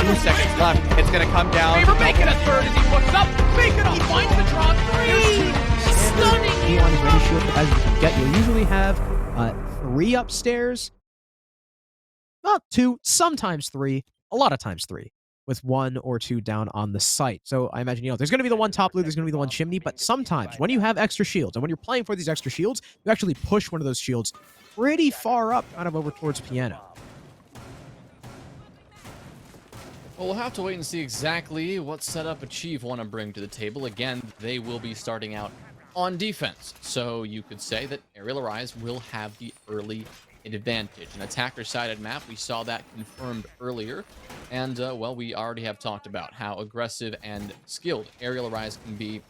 2 seconds left. It's going to come down. Favor making a third as he puts up. Make it up. Finds the draw. Three. Stunning here. One as many shield as you can get. You'll usually have 3 upstairs. Not 2, sometimes 3. A lot of times 3. With 1 or 2 down on the site. So I imagine, there's going to be the one top loop, there's going to be the one chimney, but sometimes when you have extra shields, and when you're playing for these extra shields, you actually push one of those shields pretty far up, kind of over towards piano. Well, we'll have to wait and see exactly what setup Achieve want to bring to the table. Again, they will be starting out on defense. So you could say that Arial Arise will have the early advantage. An attacker-sided map, we saw that confirmed earlier. And, well, we already have talked about how aggressive and skilled Arial Arise can be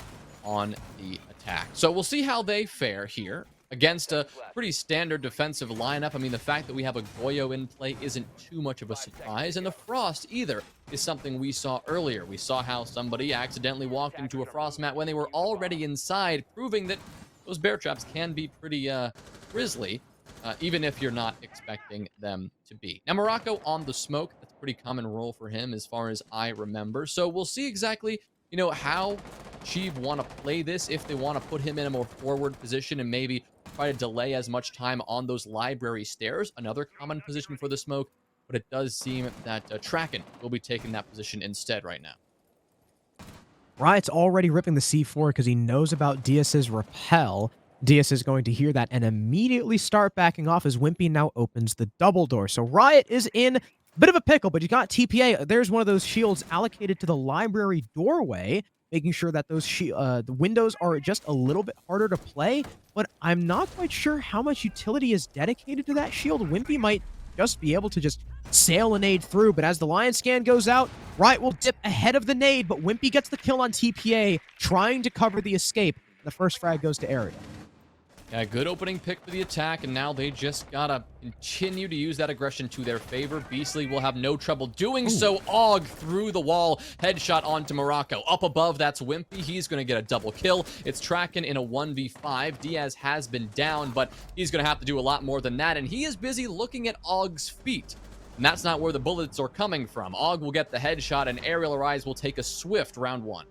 on the attack. So we'll see how they fare here against a pretty standard defensive lineup. I mean, the fact that we have a Goyo in play isn't too much of a surprise, and the Frost either is something we saw earlier. We saw how somebody accidentally walked into a Frost mat when they were already inside, proving that those bear traps can be pretty grisly. Even if you're not expecting them to be. Now, Morocco on the smoke, that's a pretty common role for him as far as I remember. So we'll see exactly, how Chief want to play this, if they want to put him in a more forward position and maybe try to delay as much time on those library stairs. Another common position for the smoke, but it does seem that Traken will be taking that position instead right now. Riot's already ripping the C4 because he knows about Diaz's repel. Diaz is going to hear that and immediately start backing off as Wimpy now opens the double door. So Riot is in a bit of a pickle, but you got TPA. There's one of those shields allocated to the library doorway, making sure that those the windows are just a little bit harder to play, but I'm not quite sure how much utility is dedicated to that shield. Wimpy might just be able to just sail a nade through, but as the Lion Scan goes out, Riot will dip ahead of the nade, but Wimpy gets the kill on TPA, trying to cover the escape. The first frag goes to Arial. Yeah, good opening pick for the attack, and now they just gotta continue to use that aggression to their favor. Beastly will have no trouble doing so. Og through the wall, headshot onto Morocco. Up above, that's Wimpy. He's gonna get a double kill. It's Traken in a 1v5. Diaz has been down, but he's gonna have to do a lot more than that, and he is busy looking at Og's feet. And that's not where the bullets are coming from. Og will get the headshot, and Arial Arise will take a swift round 1.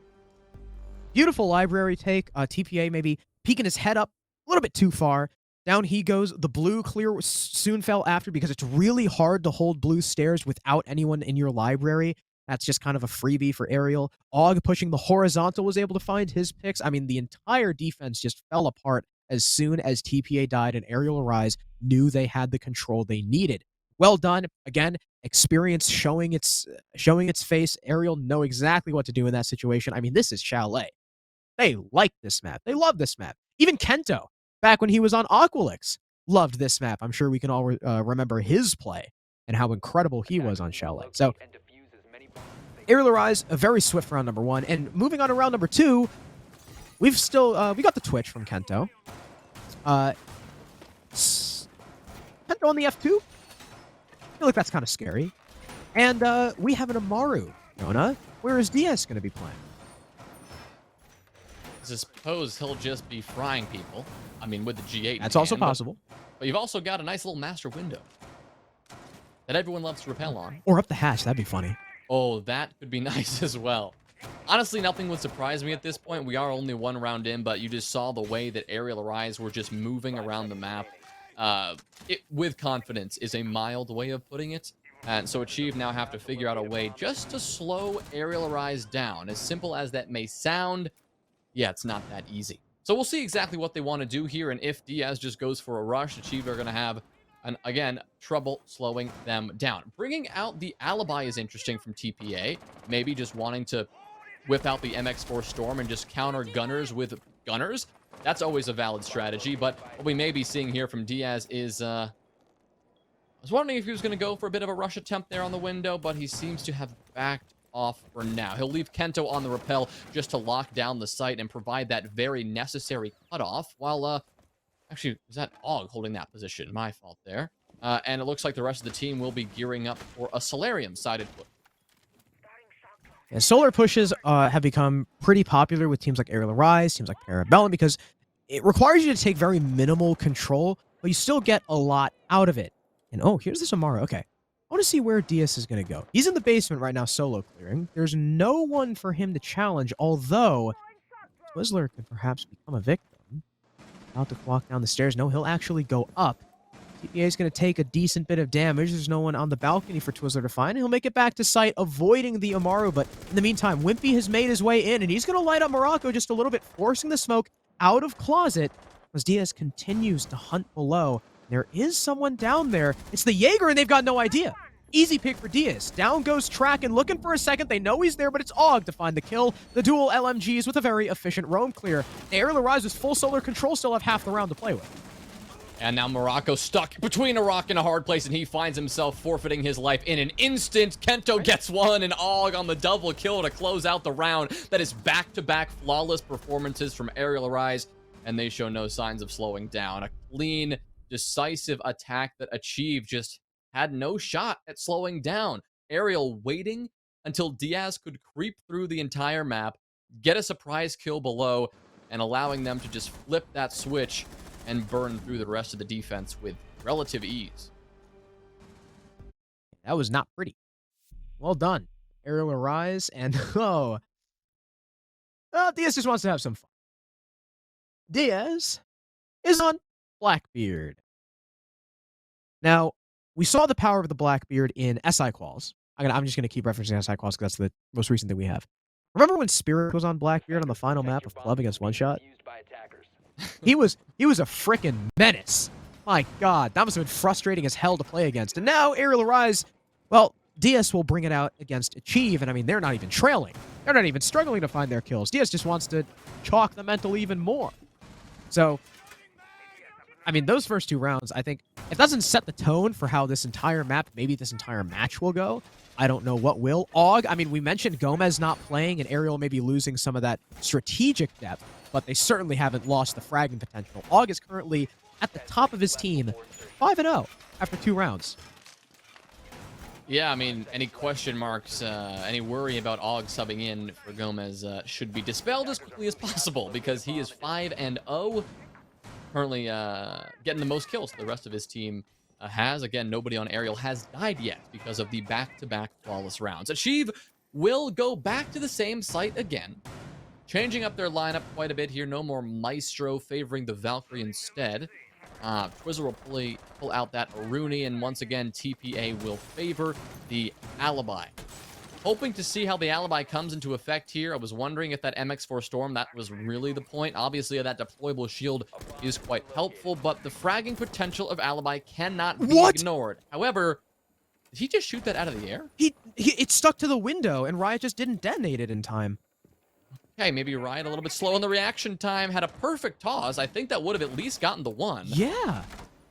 Beautiful library take. TPA maybe peeking his head up a little bit too far. Down he goes. The blue clear soon fell after because it's really hard to hold blue stairs without anyone in your library. That's just kind of a freebie for Arial. Og pushing the horizontal was able to find his picks. I mean, the entire defense just fell apart as soon as TPA died and Arial Arise knew they had the control they needed. Well done. Again, experience showing its face. Arial know exactly what to do in that situation. I mean, this is Chalet. They like this map. They love this map. Even Kento, back when he was on Aqualix, loved this map. I'm sure we can all remember his play and how incredible he was on Chalet. So, Arial Arise, a very swift round number 1. And moving on to round number 2, we've still, we got the Twitch from Kento. Kento on the F2? I feel like that's kind of scary. And we have an Amaru. Jonah, where is Diaz going to be playing? I suppose he'll just be frying people. I mean, with the G8. That's also possible. But you've also got a nice little master window that everyone loves to repel on. Or up the hatch. That'd be funny. Oh, that could be nice as well. Honestly, nothing would surprise me at this point. We are only 1 round in, but you just saw the way that Arial Arise were just moving around the map. With confidence is a mild way of putting it. And so Achieve now have to figure out a way just to slow Arial Arise down. As simple as that may sound, yeah, it's not that easy. So we'll see exactly what they want to do here, and if Diaz just goes for a rush, Achieve are going to have, again, trouble slowing them down. Bringing out the Alibi is interesting from TPA. Maybe just wanting to whip out the MX4 Storm and just counter Gunners with Gunners. That's always a valid strategy, but what we may be seeing here from Diaz is, I was wondering if he was going to go for a bit of a rush attempt there on the window, but he seems to have backed off for now. He'll leave Kento on the rappel just to lock down the site and provide that very necessary cutoff, while, actually, was that Og holding that position? My fault there. And it looks like the rest of the team will be gearing up for a Solarium-sided push. Yeah, solar pushes have become pretty popular with teams like Arial Arise, teams like Parabellum, because it requires you to take very minimal control, but you still get a lot out of it. And oh, here's this Amara. Okay. want to see where Diaz is going to go. He's in the basement right now, solo clearing. There's no one for him to challenge, although Twizzler can perhaps become a victim. About to walk down the stairs. No, he'll actually go up. TPA is going to take a decent bit of damage. There's no one on the balcony for Twizzler to find. He'll make it back to site, avoiding the Amaru, but in the meantime, Wimpy has made his way in, and he's going to light up Morocco just a little bit, forcing the smoke out of closet as Diaz continues to hunt below. There is someone down there. It's the Jaeger, and they've got no idea. Easy pick for Diaz. Down goes Track, and looking for a second. They know he's there, but it's Og to find the kill. The dual LMGs with a very efficient roam clear. Ariel Arise with full solar control still have half the round to play with. And now Morocco stuck between a rock and a hard place, and he finds himself forfeiting his life in an instant. Kento gets one, and Og on the double kill to close out the round. That is back-to-back flawless performances from Ariel Arise, and they show no signs of slowing down. A clean, decisive attack that Achieve just had no shot at slowing down. Ariel waiting until Diaz could creep through the entire map, get a surprise kill below, and allowing them to just flip that switch and burn through the rest of the defense with relative ease. That was not pretty. Well done. Ariel Arise, and well, Diaz just wants to have some fun. Diaz is on Blackbeard. Now, we saw the power of the Blackbeard in SI Quals. I'm just going to keep referencing SI Quals because that's the most recent thing we have. Remember when Spirit was on Blackbeard on the final map of Club against One Shot? He was a freaking menace. My God, that must have been frustrating as hell to play against. And now Ariel Arise, well, Diaz will bring it out against Achieve, and I mean, they're not even trailing. They're not even struggling to find their kills. Diaz just wants to chalk the mental even more. So, I mean, those first two rounds, I think, it doesn't set the tone for how this entire map, maybe this entire match will go. I don't know what will. Og, I mean, we mentioned Gomez not playing, and Ariel may be losing some of that strategic depth, but they certainly haven't lost the fragging potential. Og is currently at the top of his team, 5-0 after 2 rounds. Yeah, I mean, any question marks, any worry about Og subbing in for Gomez should be dispelled as quickly as possible, because he is 5-0, currently getting the most kills the rest of his team has. Again, nobody on Ariel has died yet because of the back-to-back flawless rounds. Achieve will go back to the same site again, changing up their lineup quite a bit here. No more Maestro, favoring the Valkyrie instead. Twizzler will pull out that Aruni, and once again, TPA will favor the Alibi. Hoping to see how the Alibi comes into effect here. I was wondering if that MX4 Storm, that was really the point. Obviously, that deployable shield is quite helpful, but the fragging potential of Alibi cannot be ignored. However, did he just shoot that out of the air? It stuck to the window, and Riot just didn't detonate it in time. Okay, maybe Riot a little bit slow on the reaction time. Had a perfect toss. I think that would have at least gotten the one. Yeah.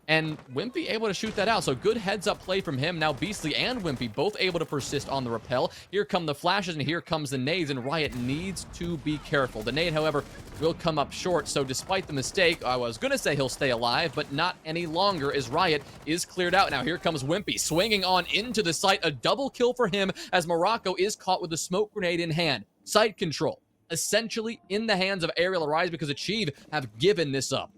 And Wimpy able to shoot that out. So good heads-up play from him. Now Beastly and Wimpy both able to persist on the rappel. Here come the flashes, and here comes the nades, and Riot needs to be careful. The nade, however, will come up short. So despite the mistake, I was going to say he'll stay alive, but not any longer, as Riot is cleared out. Now here comes Wimpy swinging on into the site. A double kill for him as Morocco is caught with a smoke grenade in hand. Site control essentially in the hands of Ariel Arise, because Achieve have given this up.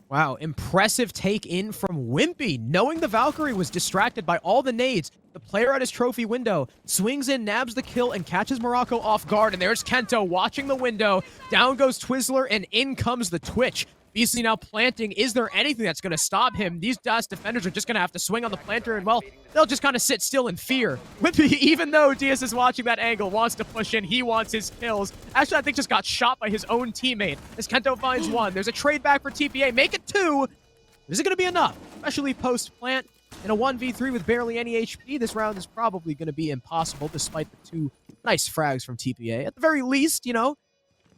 Wow, impressive take in from Wimpy. Knowing the Valkyrie was distracted by all the nades, the player at his trophy window swings in, nabs the kill, and catches Morocco off guard. And there's Kento watching the window. Down goes Twizzler, and in comes the Twitch. Beastly now planting. Is there anything that's going to stop him? These DAS defenders are just going to have to swing on the planter, and, well, they'll just kind of sit still in fear. Wimpy, even though Diaz is watching that angle, wants to push in. He wants his kills. Actually, I think just got shot by his own teammate as Kento finds one. There's a trade back for TPA. Make it 2. Is it going to be enough? Especially post-plant. In a 1v3 with barely any HP, this round is probably going to be impossible, despite the 2 nice frags from TPA. At the very least, you know,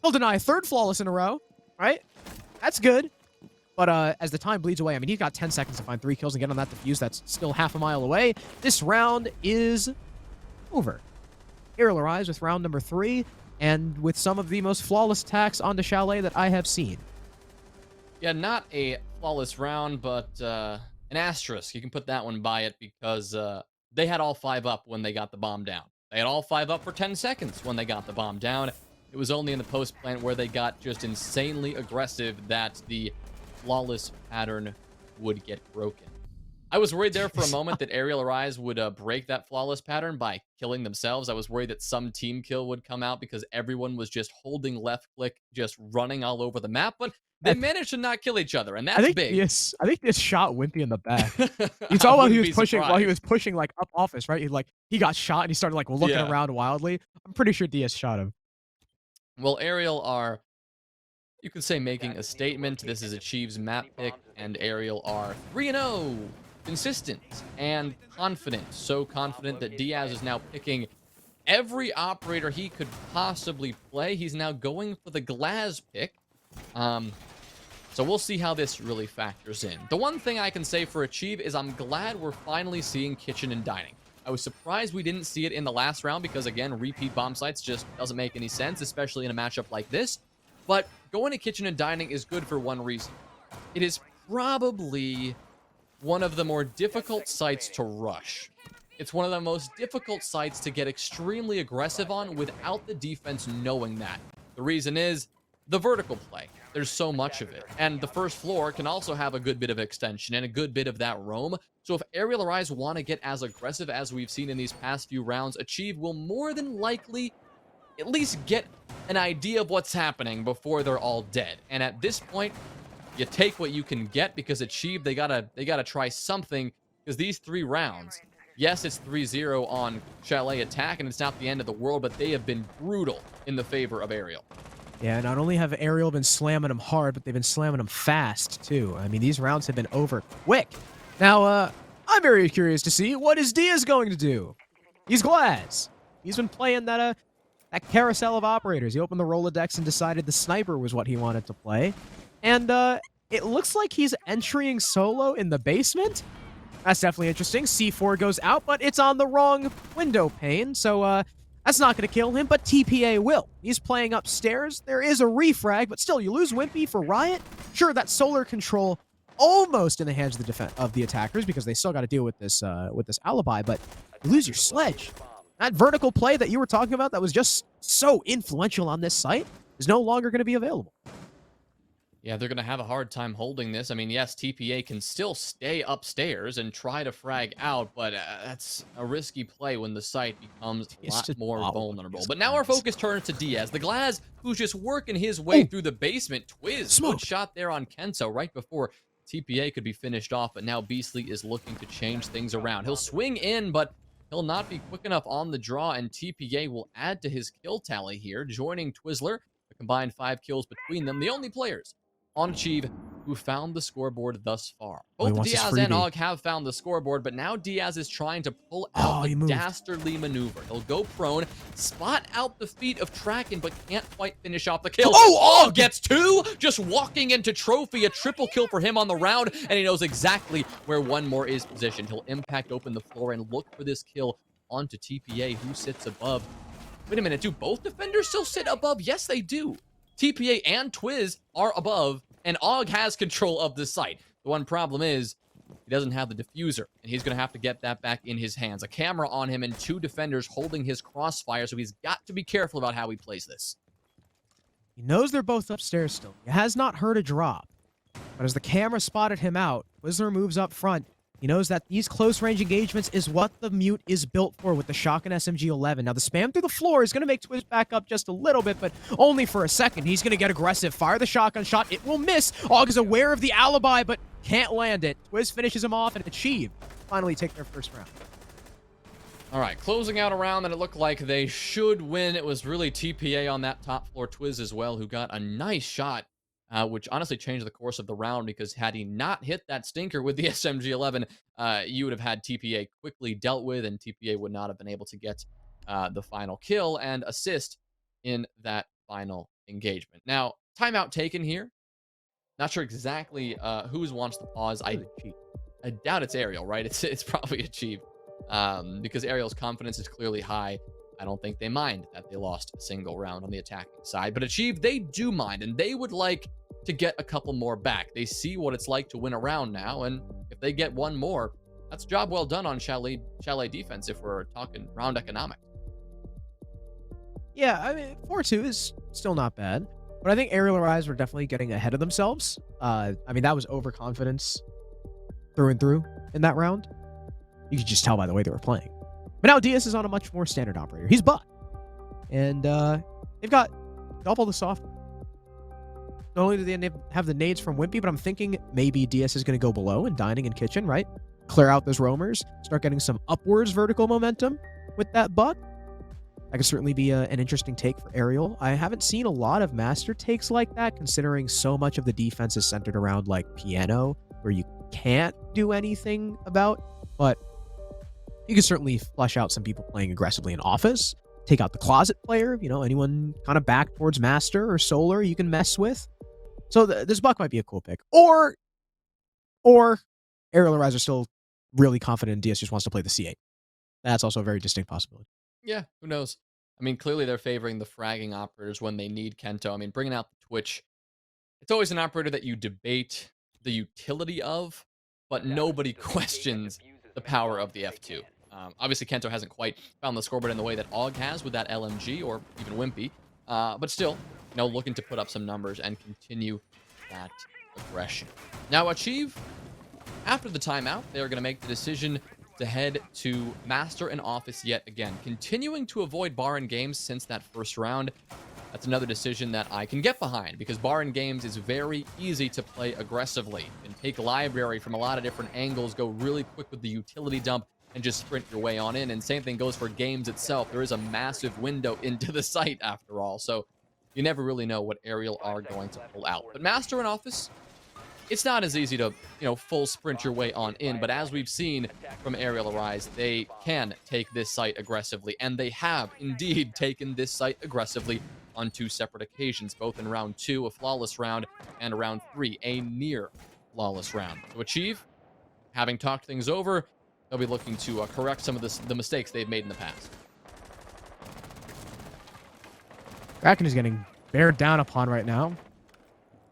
he'll deny a 3rd flawless in a row, right? That's good. But as the time bleeds away, I mean, he's got 10 seconds to find 3 kills and get on that defuse that's still half a mile away. This round is over. Ariel Arise with round number 3, and with some of the most flawless attacks on the Chalet that I have seen. Yeah, not a flawless round, but an asterisk. You can put that one by it, because they had all 5 up when they got the bomb down. They had all 5 up for 10 seconds when they got the bomb down. It was only in the post-plant where they got just insanely aggressive that the flawless pattern would get broken. I was worried there for a moment that Ariel Arise would break that flawless pattern by killing themselves. I was worried that some team kill would come out because everyone was just holding left click, just running all over the map. But they managed to not kill each other, and that's big. Yes, I think this shot Wimpy in the back. You saw while he was pushing like up office, right? He got shot and he started like looking around wildly. I'm pretty sure DS shot him. Well, Ariel are, you could say, making a statement. This is Achieve's map pick, and Ariel are 3-0. Consistent and confident. So confident that Diaz is now picking every operator he could possibly play. He's now going for the Glaz pick. So we'll see how this really factors in. The one thing I can say for Achieve is I'm glad we're finally seeing kitchen and dining. I was surprised we didn't see it in the last round because, again, repeat bomb sites just doesn't make any sense, especially in a matchup like this. But going to kitchen and dining is good for one reason. It is probably one of the more difficult sites to rush. It's one of the most difficult sites to get extremely aggressive on without the defense knowing that. The reason is the vertical play. There's so much of it. And the first floor can also have a good bit of extension and a good bit of that roam. So if Ariel Arise want to get as aggressive as we've seen in these past few rounds, Achieve will more than likely at least get an idea of what's happening before they're all dead. And at this point, you take what you can get because Achieve, they gotta try something, because these 3 rounds, yes, it's 3-0 on Chalet attack, and it's not the end of the world, but they have been brutal in the favor of Ariel. Yeah, not only have Ariel been slamming them hard, but they've been slamming them fast, too. I mean, these rounds have been over quick. Now, I'm very curious to see what is Diaz going to do. He's Glaz. He's been playing that carousel of operators. He opened the Rolodex and decided the sniper was what he wanted to play. And it looks like he's entering solo in the basement. That's definitely interesting. C4 goes out, but it's on the wrong window pane, so that's not going to kill him, but TPA will. He's playing upstairs. There is a refrag, but still, you lose Wimpy for Riot. Sure, that solar control almost in the hands of the attackers because they still got to deal with this alibi, but you lose your sledge. That vertical play that you were talking about that was just so influential on this site is no longer going to be available. Yeah, they're going to have a hard time holding this. I mean, yes, TPA can still stay upstairs and try to frag out, but that's a risky play when the site becomes a lot more vulnerable. But now our focus turns to Diaz, the Glaz, who's just working his way through the basement. Twiz, good shot there on Kenzo right before TPA could be finished off, but now Beastly is looking to change things around. He'll swing in, but he'll not be quick enough on the draw, and TPA will add to his kill tally here, joining Twizzler, a combined 5 kills between them, the only players on Achieve who found the scoreboard thus far. Both Diaz and Og have found the scoreboard, but now Diaz is trying to pull out a dastardly maneuver. He'll go prone, spot out the feet of Tracken, but can't quite finish off the kill. Og gets 2, just walking into trophy, a triple kill for him on the round, and he knows exactly where one more is positioned. He'll impact open the floor and look for this kill onto TPA, who sits above. Wait a minute, do both defenders still sit above? Yes, they do. TPA and Twiz are above, and Og has control of the site. The one problem is he doesn't have the diffuser, and he's going to have to get that back in his hands. A camera on him and 2 defenders holding his crossfire, so he's got to be careful about how he plays this. He knows they're both upstairs still. He has not heard a drop. But as the camera spotted him out, Twizzler moves up front. He knows that these close-range engagements is what the mute is built for with the shotgun SMG-11. Now, the spam through the floor is going to make Twiz back up just a little bit, but only for a second. He's going to get aggressive, fire the shotgun shot. It will miss. Og is aware of the alibi, but can't land it. Twiz finishes him off, and Achieve finally take their first round. All right, closing out a round that it looked like they should win. It was really TPA on that top floor, Twiz as well, who got a nice shot. Which honestly changed the course of the round, because had he not hit that stinker with the SMG-11, you would have had TPA quickly dealt with, and TPA would not have been able to get the final kill and assist in that final engagement. Now, timeout taken here. Not sure exactly whose wants the pause. I doubt it's Ariel, right? It's probably Achieve, because Ariel's confidence is clearly high. I don't think they mind that they lost a single round on the attacking side, but Achieve, they do mind, and they would like to get a couple more back. They see what it's like to win a round now, and if they get one more, that's a job well done on Chalet defense if we're talking round economics. Yeah, I mean, 4-2 is still not bad, but I think Ariel Arise were definitely getting ahead of themselves. I mean, that was overconfidence through and through. in that round. You could just tell by the way they were playing. But now Diaz is on a much more standard operator. He's butt. And they've got double the software. Not only do they have the nades from Wimpy, but I'm thinking maybe DS is going to go below and dining and kitchen, right? Clear out those roamers, start getting some upwards vertical momentum with that buck. That could certainly be an interesting take for Arial. I haven't seen a lot of master takes like that, considering so much of the defense is centered around like piano, where you can't do anything about. But you can certainly flush out some people playing aggressively in office. Take out the closet player, anyone kind of back towards master or solar you can mess with. So this buck might be a cool pick. Or Arial and Rise are still really confident and DS just wants to play the C8. That's also a very distinct possibility. Yeah, who knows? I mean, clearly they're favoring the fragging operators when they need Kento. I mean, bringing out the Twitch, it's always an operator that you debate the utility of, but nobody questions the power of the F2. Obviously, Kento hasn't quite found the scoreboard in the way that Og has with that LMG or even Wimpy, but still, looking to put up some numbers and continue that aggression. Now, Achieve, after the timeout, they are going to make the decision to head to Master and Office yet again, continuing to avoid Bar and Games since that first round. That's another decision that I can get behind, because Bar and Games is very easy to play aggressively. You can take Library from a lot of different angles, go really quick with the utility dump, and just sprint your way on in. And same thing goes for Games itself. There is a massive window into the site after all, so you never really know what Arial are going to pull out. But Master and Office, it's not as easy to, full sprint your way on in, but as we've seen from Arial Arise, they can take this site aggressively, and they have indeed taken this site aggressively on 2 separate occasions, both in round 2, a flawless round, and round 3, a near flawless round. To Achieve, having talked things over, they'll be looking to correct some of the mistakes they've made in the past. Kraken is getting bared down upon right now.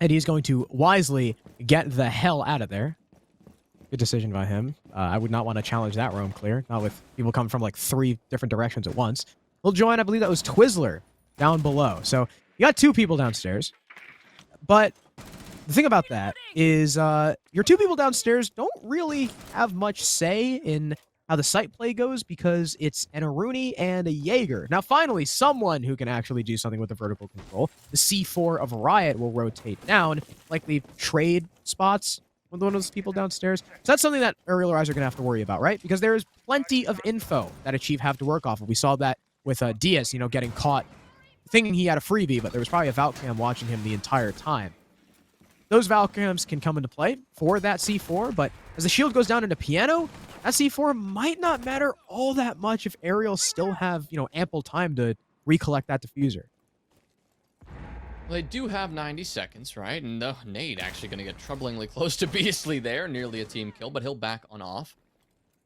And he's going to wisely get the hell out of there. Good decision by him. I would not want to challenge that roam clear. Not with people coming from like 3 different directions at once. We'll join, I believe that was Twizzler down below. So you got 2 people downstairs. But the thing about that is your 2 people downstairs don't really have much say in how the site play goes, because it's an Aruni and a Jaeger. Now, finally, someone who can actually do something with the vertical control. The C4 of Riot will rotate down, likely trade spots with one of those people downstairs. So that's something that Arial Rise are going to have to worry about, right? Because there is plenty of info that Achieve have to work off of. We saw that with Diaz, getting caught thinking he had a freebie, but there was probably a Valcam watching him the entire time. Those Valcams can come into play for that C4, but as the shield goes down into piano, that C4 might not matter all that much if Arial still have, ample time to recollect that diffuser. Well, they do have 90 seconds, right? And the nade actually going to get troublingly close to Beastly there, nearly a team kill, but he'll back on off.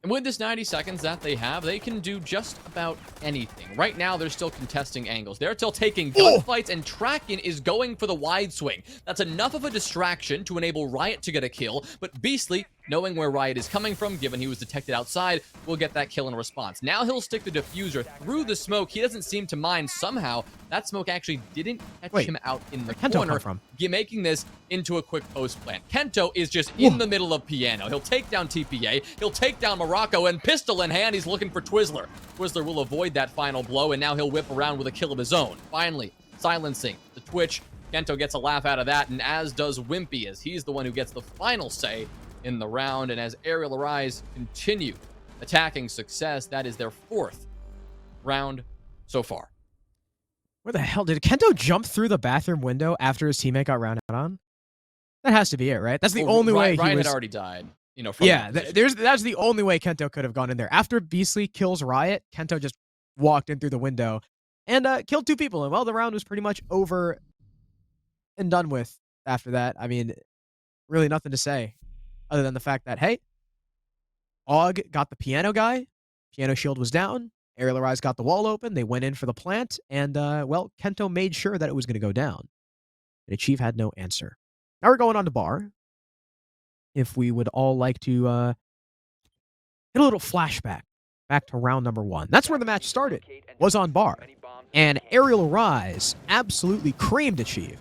And with this 90 seconds that they have, they can do just about anything. Right now, they're still contesting angles. They're still taking gunfights, and Traken is going for the wide swing. That's enough of a distraction to enable Riot to get a kill, but Beastly, knowing where Riot is coming from, given he was detected outside, will get that kill in response. Now he'll stick the diffuser through the smoke. He doesn't seem to mind. Somehow, that smoke actually didn't catch him out in the corner, making this into a quick post plant. Kento is just in the middle of piano. He'll take down TPA, he'll take down Morocco, and pistol in hand, he's looking for Twizzler. Twizzler will avoid that final blow, and now he'll whip around with a kill of his own. Finally, silencing the Twitch. Kento gets a laugh out of that, and as does Wimpy, as he's the one who gets the final say in the round. And as Arial Arise continue attacking success, that is their 4th round so far. Where the hell did Kento jump through the bathroom window after his teammate got rounded on? That has to be it, right? That's the only way Ryan had already died. That's the only way Kento could have gone in there. After Beastly kills Riot, Kento just walked in through the window and killed 2 people. And well, the round was pretty much over and done with after that. I mean, really nothing to say other than the fact that, hey, Og got the piano guy. Piano shield was down. Arial Arise got the wall open. They went in for the plant. And, well, Kento made sure that it was going to go down. And Achieve had no answer. Now we're going on to bar. If we would all like to hit a little flashback back to round number 1. That's where the match started, was on bar. And Arial Arise absolutely creamed Achieve.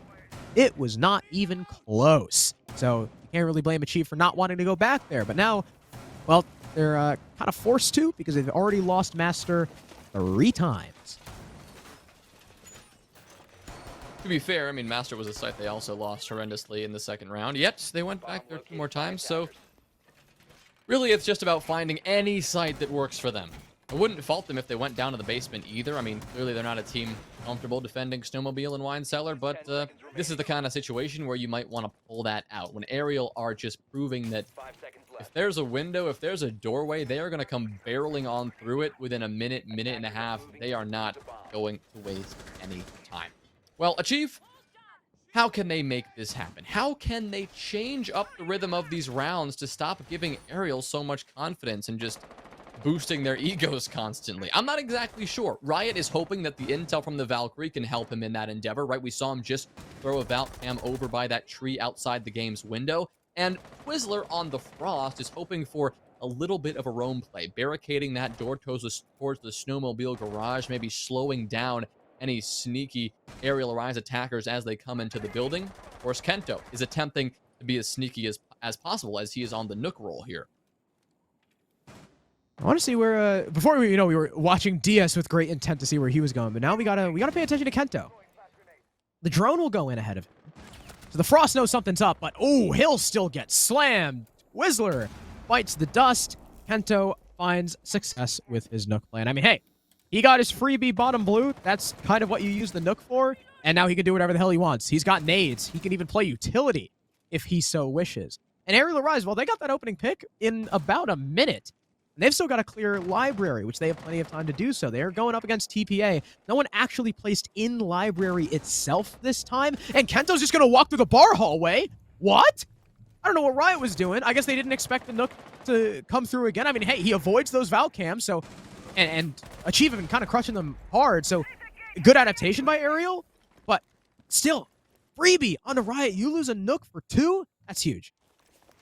It was not even close. So you can't really blame Achieve for not wanting to go back there. But now Well, they're kind of forced to because they've already lost Master 3 times. To be fair, I mean, Master was a site they also lost horrendously in the second round. Yet, they went back there 2 more times, so really it's just about finding any site that works for them. I wouldn't fault them if they went down to the basement either. I mean, clearly they're not a team comfortable defending Snowmobile and Wine Cellar, but this is the kind of situation where you might want to pull that out. When Arial are just proving that if there's a window, if there's a doorway, they are going to come barreling on through it within a minute, minute and a half. They are not going to waste any time. Well, Achieve, how can they make this happen? How can they change up the rhythm of these rounds to stop giving Arial so much confidence and just boosting their egos constantly? I'm not exactly sure. Riot is hoping that the intel from the Valkyrie can help him in that endeavor, right? We saw him just throw a Valk cam over by that tree outside the game's window. And Twizzler on the Frost is hoping for a little bit of a roam play, barricading that door towards the Snowmobile garage, maybe slowing down any sneaky Aerial Arise attackers as they come into the building. Of course, Kento is attempting to be as sneaky as possible as he is on the Nook roll here. I want to see where before we were watching DS with great intent to see where he was going, but now we gotta pay attention to Kento. The drone will go in ahead of him. So the Frost knows something's up, but oh, he'll still get slammed. Twizzler bites the dust. Kento finds success with his Nook plan. I mean, hey, he got his freebie bottom blue. That's kind of what you use the Nook for, and now he can do whatever the hell he wants. He's got nades. He can even play utility if he so wishes. And Ariel Arise, well, they got that opening pick in about a minute. And they've still got a clear library, which they have plenty of time to do so. They are going up against TPA. No one actually placed in library itself this time. And Kento's just going to walk through the bar hallway. What? I don't know what Riot was doing. I guess they didn't expect the Nook to come through again. I mean, hey, he avoids those Valcams, so and Achieve have been kind of crushing them hard. So good adaptation by Ariel, but still, freebie on the Riot. You lose a Nook for 2? That's huge.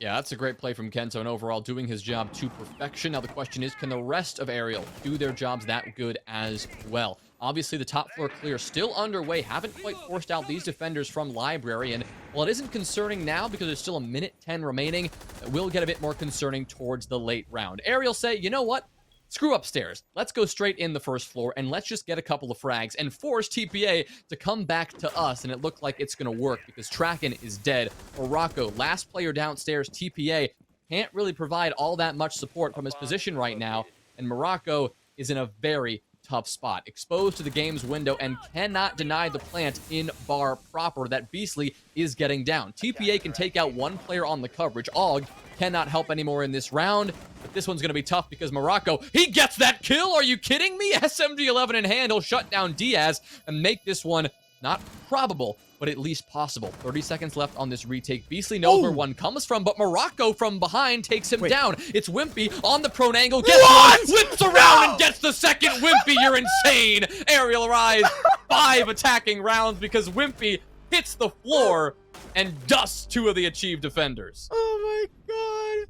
Yeah, that's a great play from Kento, and overall doing his job to perfection. Now the question is, can the rest of Arial do their jobs that good as well? Obviously, the top floor clear still underway. Haven't quite forced out these defenders from Library, and while it isn't concerning now because there's still a minute 10 remaining, it will get a bit more concerning towards the late round. Arial say, you know what? Screw upstairs. Let's go straight in the first floor, and let's just get a couple of frags and force TPA to come back to us. And it looked like it's going to work because Traken is dead. Morocco, last player downstairs, TPA, can't really provide all that much support from his position right now. And Morocco is in a very tough spot, exposed to the game's window and cannot deny the plant in bar proper that Beastly is getting down. TPA can take out one player on the coverage. Og cannot help anymore in this round, but this one's going to be tough because Morocco, he gets that kill. Are you kidding me? SMG-11 in hand, he'll shut down Diaz and make this one not probable, but at least possible. 30 seconds left on this retake. Beastly knows where one comes from, but Morocco from behind takes him down. It's Wimpy on the prone angle, gets one, whips around and gets the second. Wimpy, you're insane. Ariel Arise, 5 attacking rounds because Wimpy hits the floor and dusts 2 of the Achieve defenders. Oh my god.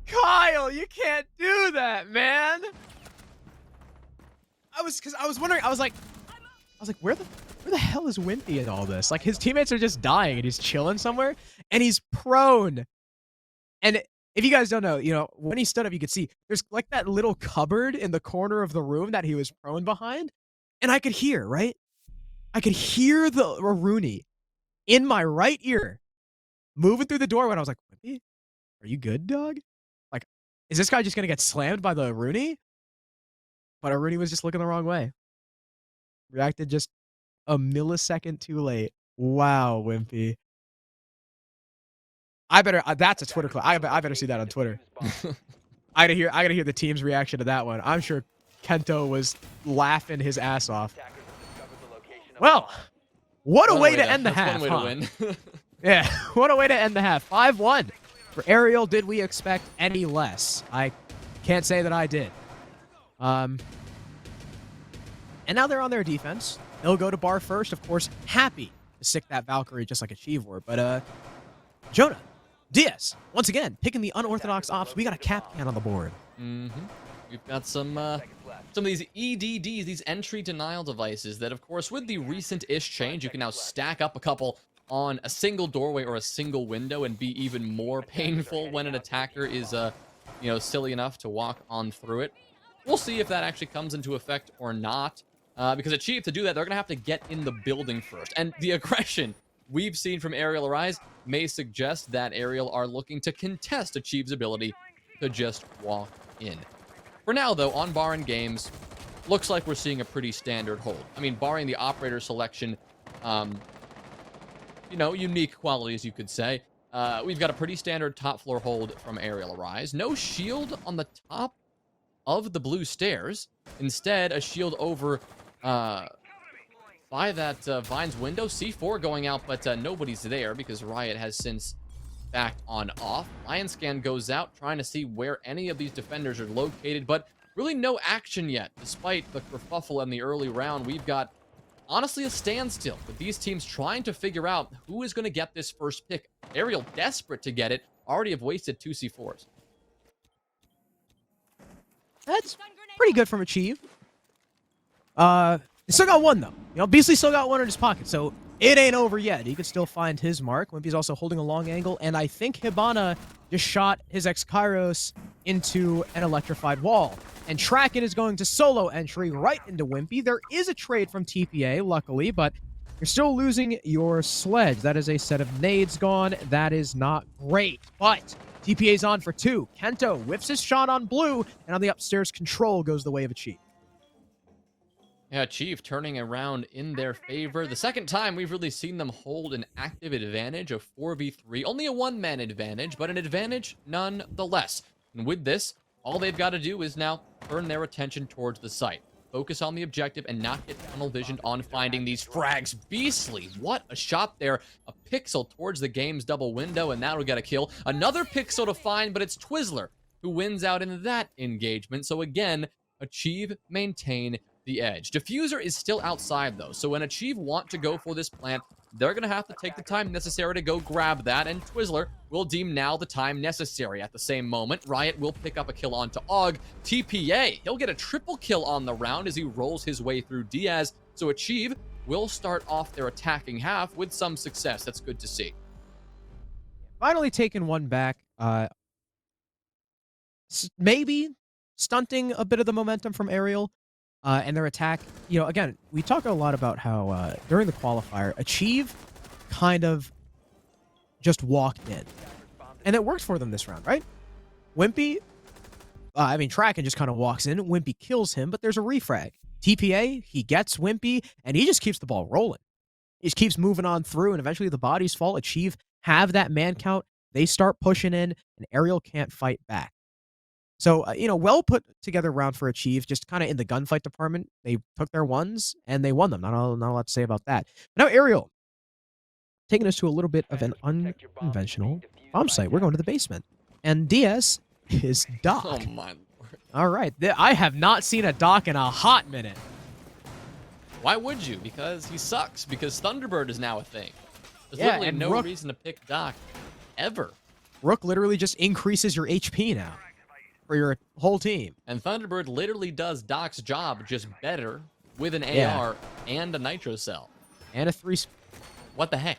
Kyle, you can't do that, man. I was like, where the hell is Wimpy in all this? Like, his teammates are just dying and he's chilling somewhere and he's prone. And if you guys don't know, when he stood up, you could see there's like that little cupboard in the corner of the room that he was prone behind. And I could hear, right? I could hear the Rooney in my right ear moving through the door when I was like, Wimpy, are you good, dog? Like, is this guy just going to get slammed by the Rooney? But Rooney was just looking the wrong way. Reacted just a millisecond too late. Wow, Wimpy. That's a Twitter clip. I better see that on Twitter. I gotta hear the team's reaction to that one. I'm sure Kento was laughing his ass off. Well, what a way to end the half. One way to win. Yeah, what a way to end the half. 5-1 for Arial. Did we expect any less? I can't say that I did. And now they're on their defense. They'll go to bar first, of course, happy to stick that Valkyrie just like Achieve were. But Jonah, Diaz, once again, picking the unorthodox ops. We got a cap can on the board. We've got some of these EDDs, these entry denial devices that, of course, with the recent-ish change, you can now stack up a couple on a single doorway or a single window and be even more painful when an attacker is silly enough to walk on through it. We'll see if that actually comes into effect or not. Because Achieve, to do that, they're going to have to get in the building first. And the aggression we've seen from Arial Arise may suggest that Arial are looking to contest Achieve's ability to just walk in. For now, though, on Baron Games, looks like we're seeing a pretty standard hold. I mean, barring the operator selection, unique qualities, you could say. We've got a pretty standard top floor hold from Arial Arise. No shield on the top of the blue stairs. Instead, a shield over by that Vine's window. C4 going out, but nobody's there because Riot has since backed on off. Lion Scan goes out, trying to see where any of these defenders are located, but really no action yet. Despite the kerfuffle in the early round, we've got, honestly, a standstill with these teams trying to figure out who is going to get this first pick. Arial, desperate to get it, already have wasted 2 C4s. That's pretty good from Achieve. He still got one, though. Beasley still got one in his pocket, so it ain't over yet. He could still find his mark. Wimpy's also holding a long angle, and I think Hibana just shot his ex-Kairos into an electrified wall. And Tracken is going to solo entry right into Wimpy. There is a trade from TPA, luckily, but you're still losing your sledge. That is a set of nades gone. That is not great, but TPA's on for 2. Kento whips his shot on blue, and on the upstairs, control goes the way of Achieve. Yeah, Chief turning around in their favor. The second time we've really seen them hold an active advantage of 4v3. Only a one-man advantage, but an advantage nonetheless. And with this, all they've got to do is now turn their attention towards the site. Focus on the objective and not get tunnel visioned on finding these frags. Beastly, what a shot there. A pixel towards the game's double window, and that'll get a kill. Another pixel to find, but it's Twizzler who wins out in that engagement. So again, Achieve, maintain the edge. Diffuser is still outside, though, so when Achieve want to go for this plant, they're going to have to take the time necessary to go grab that, and Twizzler will deem now the time necessary. At the same moment, Riot will pick up a kill onto Og. TPA, he'll get a triple kill on the round as he rolls his way through Diaz, so Achieve will start off their attacking half with some success. That's good to see. Finally taking one back, maybe stunting a bit of the momentum from Arial. And their attack, again, we talk a lot about how during the qualifier, Achieve kind of just walked in. And it worked for them this round, right? Wimpy, Tracken just kind of walks in. Wimpy kills him, but there's a refrag. TPA, he gets Wimpy, and he just keeps the ball rolling. He just keeps moving on through, and eventually the bodies fall. Achieve have that man count. They start pushing in, and Arial can't fight back. So, well put together round for Achieve, just kind of in the gunfight department. They took their ones, and they won them. Not a lot to say about that. But now Arial, taking us to a little bit of an unconventional bomb site. We're going to the basement. And Diaz is Doc. Oh, my lord. All right. I have not seen a Doc in a hot minute. Why would you? Because he sucks. Because Thunderbird is now a thing. There's Yeah, literally and no Rook- reason to pick Doc ever. Rook literally just increases your HP now for your whole team. And Thunderbird literally does Doc's job just better with an Yeah. AR and a Nitro Cell. And a 3... What the heck?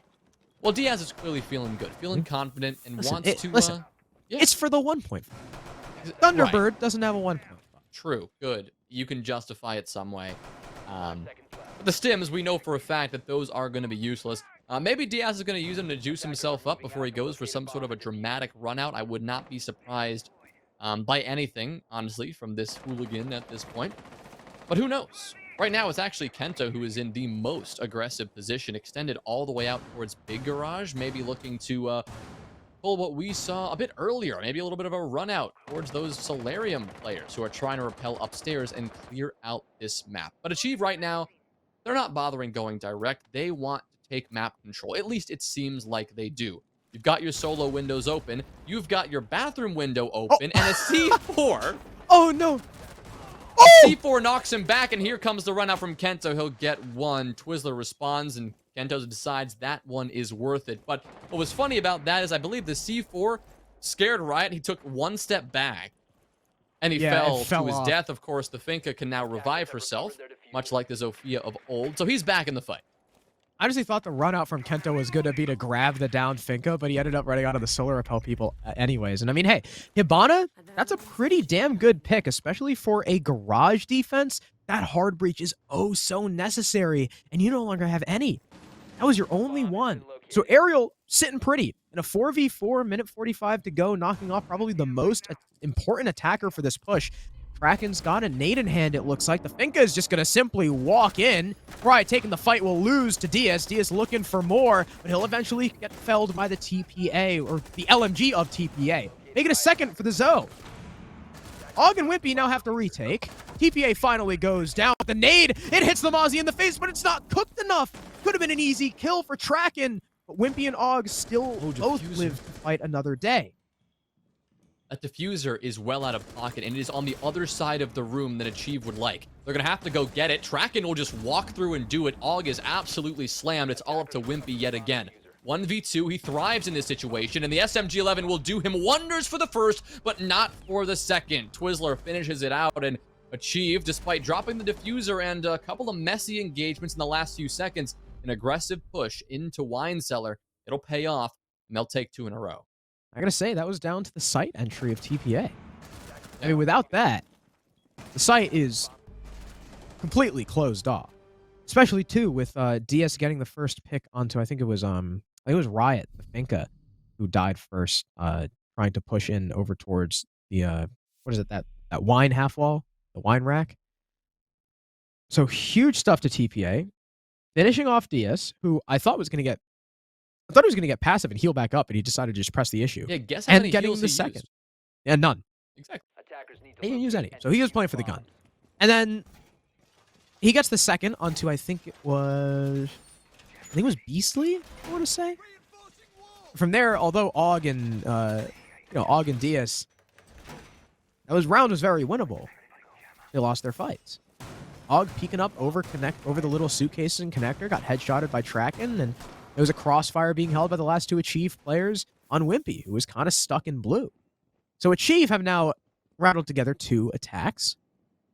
Well, Diaz is clearly feeling good, feeling confident, and Listen, wants to... listen, yeah. it's for the 1.5. Thunderbird doesn't have a 1.5. True, good. You can justify it some way. But the stims, we know for a fact that those are going to be useless. Maybe Diaz is going to use them to juice himself up before he goes for some sort of a dramatic run out. I would not be surprised by anything, honestly, from this hooligan at this point. But who knows? Right now, it's actually Kento who is in the most aggressive position, extended all the way out towards Big Garage, maybe looking to pull what we saw a bit earlier, maybe a little bit of a run out towards those Solarium players who are trying to rappel upstairs and clear out this map. But Achieve right now, they're not bothering going direct. They want to take map control. At least it seems like they do. You've got your solo windows open. You've got your bathroom window open, and a C4. Oh, no. C4 knocks him back, and here comes the run out from Kento. He'll get one. Twizzler responds, and Kento decides that one is worth it. But what was funny about that is I believe the C4 scared Riot. He took one step back, and he fell to his death. Of course, the Finka can now revive herself, much like the Zofia of old. So he's back in the fight. I honestly thought the run out from Kento was going to be to grab the downed Finka, but he ended up running out of the solar repel people anyways. And I mean, hey, Hibana, that's a pretty damn good pick, especially for a garage defense. That hard breach is oh so necessary, and you no longer have any. That was your only one. So Arial sitting pretty in a 4v4, minute 45 to go, knocking off probably the most important attacker for this push. Kraken's got a nade in hand, it looks like. The Finka is just going to simply walk in. Right, taking the fight will lose to Diaz. Diaz looking for more, but he'll eventually get felled by the TPA, or the LMG of TPA. Make it a second for the Zoe. Og and Wimpy now have to retake. TPA finally goes down. The nade, it hits the Mozzie in the face, but it's not cooked enough. Could have been an easy kill for Traken, but Wimpy and Og still both live to fight another day. That diffuser is well out of pocket, and it is on the other side of the room than Achieve would like. They're going to have to go get it. Traken will just walk through and do it. Og is absolutely slammed. It's all up to Wimpy yet again. 1v2, he thrives in this situation, and the SMG-11 will do him wonders for the first, but not for the second. Twizzler finishes it out, and Achieve, despite dropping the diffuser and a couple of messy engagements in the last few seconds, an aggressive push into Wine Cellar. It'll pay off, and they'll take 2 in a row. I gotta say, that was down to the site entry of TPA. I mean, without that, the site is completely closed off. Especially, too, with DS getting the first pick onto, I think it was Riot, the Finka, who died first, trying to push in over towards the, what is it, that wine half wall? The wine rack? So, huge stuff to TPA. Finishing off DS, who I thought was going to get passive and heal back up, and he decided to just press the issue. Yeah, guess how many getting heals the he second. used. Yeah, none. Exactly. He didn't use any. So he was playing for the gun. And then he gets the second onto, I think it was Beastly, I want to say. From there, although Og and Diaz, that round was very winnable. They lost their fights. Og peeking up over the little suitcases and connector, got headshotted by Traken, and there was a crossfire being held by the last 2 Achieve players on Wimpy, who was kind of stuck in blue. So Achieve have now rattled together 2 attacks.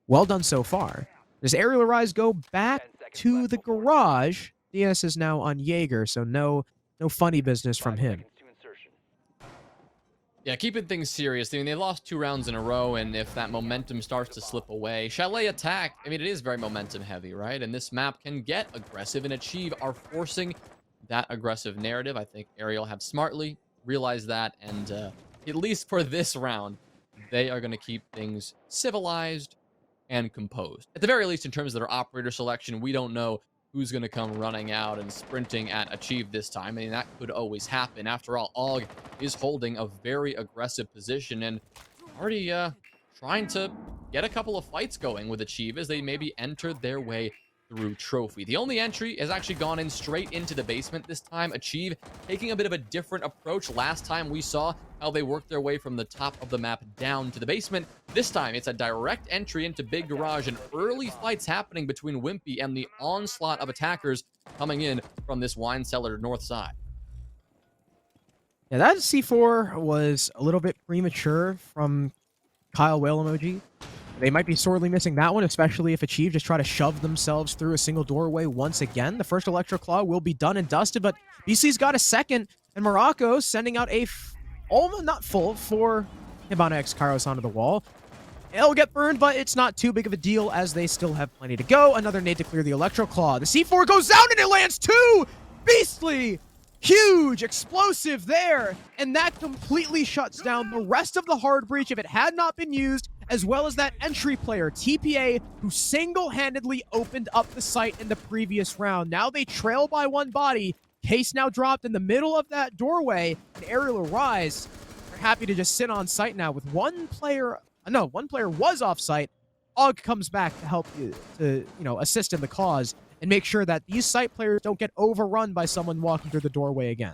Well done so far. Does Arial Arise go back to the garage? DS is now on Jaeger, so no funny business from him. Yeah, keeping things serious. I mean, they lost 2 rounds in a row, and if that momentum starts to slip away, Chalet attack, I mean, it is very momentum heavy, right? And this map can get aggressive, and Achieve are forcing that aggressive narrative. I think Arial have smartly realized that, and at least for this round, they are going to keep things civilized and composed. At the very least, in terms of their operator selection, we don't know who's going to come running out and sprinting at Achieve this time. I mean, that could always happen. After all, Og is holding a very aggressive position and already trying to get a couple of fights going with Achieve as they maybe enter their way through Trophy. The only entry has actually gone in straight into the basement this time. Achieve taking a bit of a different approach. Last time we saw how they worked their way from the top of the map down to the basement. This time it's a direct entry into Big Garage, and early fights happening between Wimpy and the onslaught of attackers coming in from this Wine Cellar north side. Yeah, that C4 was a little bit premature from Kyle Whale Emoji. They might be sorely missing that one, especially if Achieve just try to shove themselves through a single doorway once again. The first Electro Claw will be done and dusted, but BC's got a second, and Morocco sending out a almost not full for Hibana X Kairos onto the wall. It'll get burned, but it's not too big of a deal as they still have plenty to go. Another nade to clear the Electro Claw. The C4 goes down and it lands 2! Beastly! Huge explosive there, and that completely shuts down the rest of the hard breach if it had not been used, as well as that entry player, TPA, who single-handedly opened up the site in the previous round. Now they trail by 1 body. Case now dropped in the middle of that doorway, and Arial Arise are happy to just sit on site now with 1 player. No, 1 player was off site. Og comes back to help you to, assist in the cause and make sure that these site players don't get overrun by someone walking through the doorway again.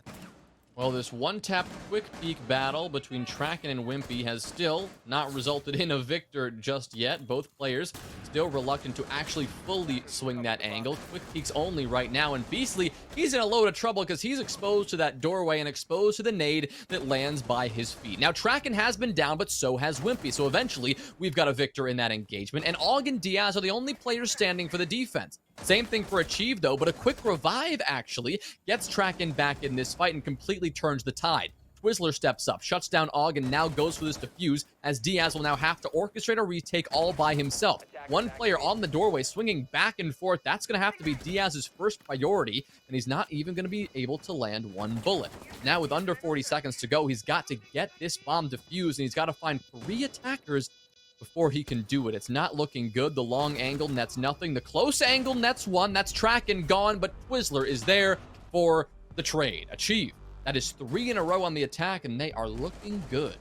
Well, this one-tap quick peek battle between Traken and Wimpy has still not resulted in a victor just yet. Both players still reluctant to actually fully swing that angle. Quick peeks only right now, and Beastly, he's in a load of trouble because he's exposed to that doorway and exposed to the nade that lands by his feet. Now, Traken has been down, but so has Wimpy, so eventually we've got a victor in that engagement, and Og and Diaz are the only players standing for the defense. Same thing for Achieve, though, but a quick revive, actually, gets Traken back in this fight and completely turns the tide. Twizzler steps up, shuts down Og, and now goes for this defuse, as Diaz will now have to orchestrate a retake all by himself. One player on the doorway swinging back and forth. That's going to have to be Diaz's first priority, and he's not even going to be able to land one bullet. Now, with under 40 seconds to go, he's got to get this bomb defused, and he's got to find 3 attackers before he can do it. It's not looking good. The long angle nets nothing. The close angle nets 1. That's Traken gone, but Twizzler is there for the trade. Achieve. That is 3 in a row on the attack, and they are looking good.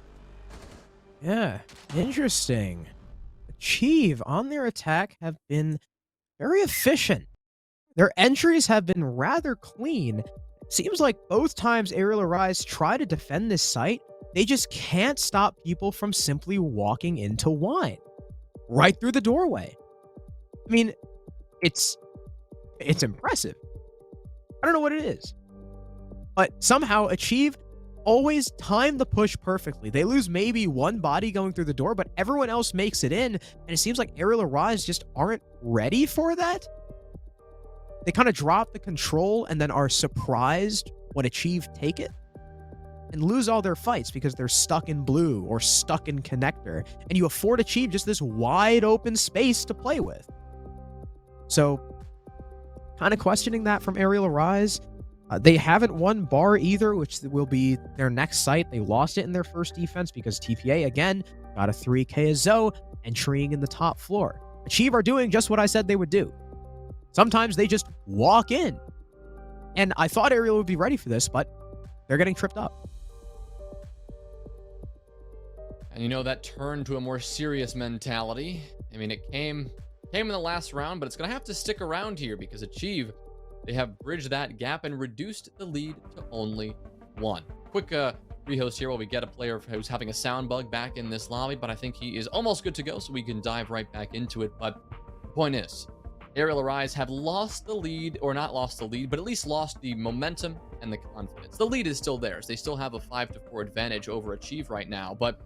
Yeah, interesting. Achieve on their attack have been very efficient. Their entries have been rather clean. Seems like both times Arial Arise try to defend this site, they just can't stop people from simply walking into wine. Right through the doorway. I mean, it's impressive. I don't know what it is. But somehow Achieve always time the push perfectly. They lose maybe one body going through the door, but everyone else makes it in, and it seems like Arial Arise just aren't ready for that. They kind of drop the control and then are surprised when Achieve take it and lose all their fights because they're stuck in blue or stuck in connector, and you afford Achieve just this wide open space to play with. So kind of questioning that from Arial Arise. They haven't won Bar either, which will be their next site. They lost it in their first defense because TPA, again, got a 3K as Zoe, entering in the top floor. Achieve are doing just what I said they would do. Sometimes they just walk in. And I thought Arial would be ready for this, but they're getting tripped up. And you know, that turned to a more serious mentality. I mean, it came in the last round, but it's going to have to stick around here because Achieve, they have bridged that gap and reduced the lead to only 1. Quick rehost here while we get a player who's having a sound bug back in this lobby, but I think he is almost good to go, so we can dive right back into it. But the point is, Arial Arise have lost the lead, or not lost the lead, but at least lost the momentum and the confidence. The lead is still theirs. They still have a 5-4 advantage over Achieve right now, but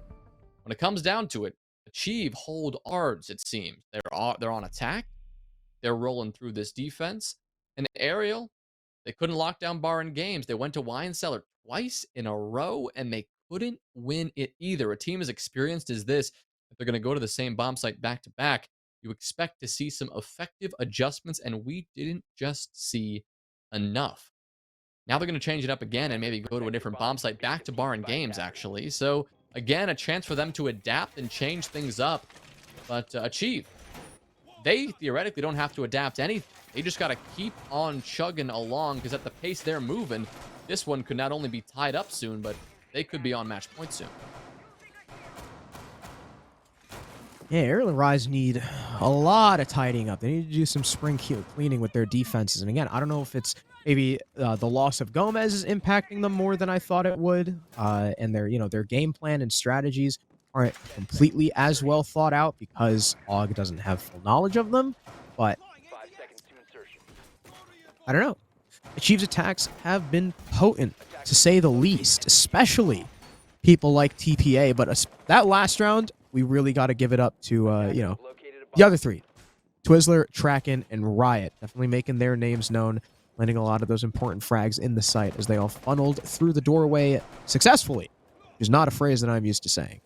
when it comes down to it, Achieve hold ards, it seems. They're on attack. They're rolling through this defense. And Arial, they couldn't lock down Bar in games. They went to Wine Cellar twice in a row, and they couldn't win it either. A team as experienced as this, if they're going to go to the same bomb site back-to-back, you expect to see some effective adjustments, and we didn't just see enough. Now they're going to change it up again and maybe go to a different bomb site, back to Bar in games, actually. So, again, a chance for them to adapt and change things up. But Achieve, they theoretically don't have to adapt anything. They just got to keep on chugging along because at the pace they're moving, this one could not only be tied up soon, but they could be on match point soon. Yeah, Arial Arise need a lot of tidying up. They need to do some spring cleaning with their defenses. And again, I don't know if it's maybe the loss of Gomez is impacting them more than I thought it would. And their game plan and strategies aren't completely as well thought out because Og doesn't have full knowledge of them. But I don't know. Achieve's attacks have been potent, to say the least, especially people like TPA. But that last round, we really got to give it up to, the other 3. Twizzler, Traken, and Riot. Definitely making their names known, landing a lot of those important frags in the site as they all funneled through the doorway successfully, which is not a phrase that I'm used to saying.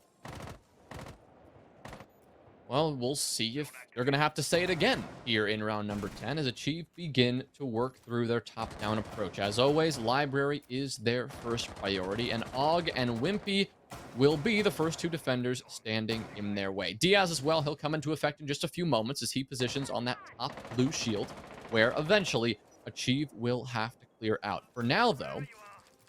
Well, we'll see if they're going to have to say it again here in round number 10 as Achieve begin to work through their top-down approach. As always, Library is their first priority, and Og and Wimpy will be the first 2 defenders standing in their way. Diaz as well, he'll come into effect in just a few moments as he positions on that top blue shield, where eventually Achieve will have to clear out. For now, though,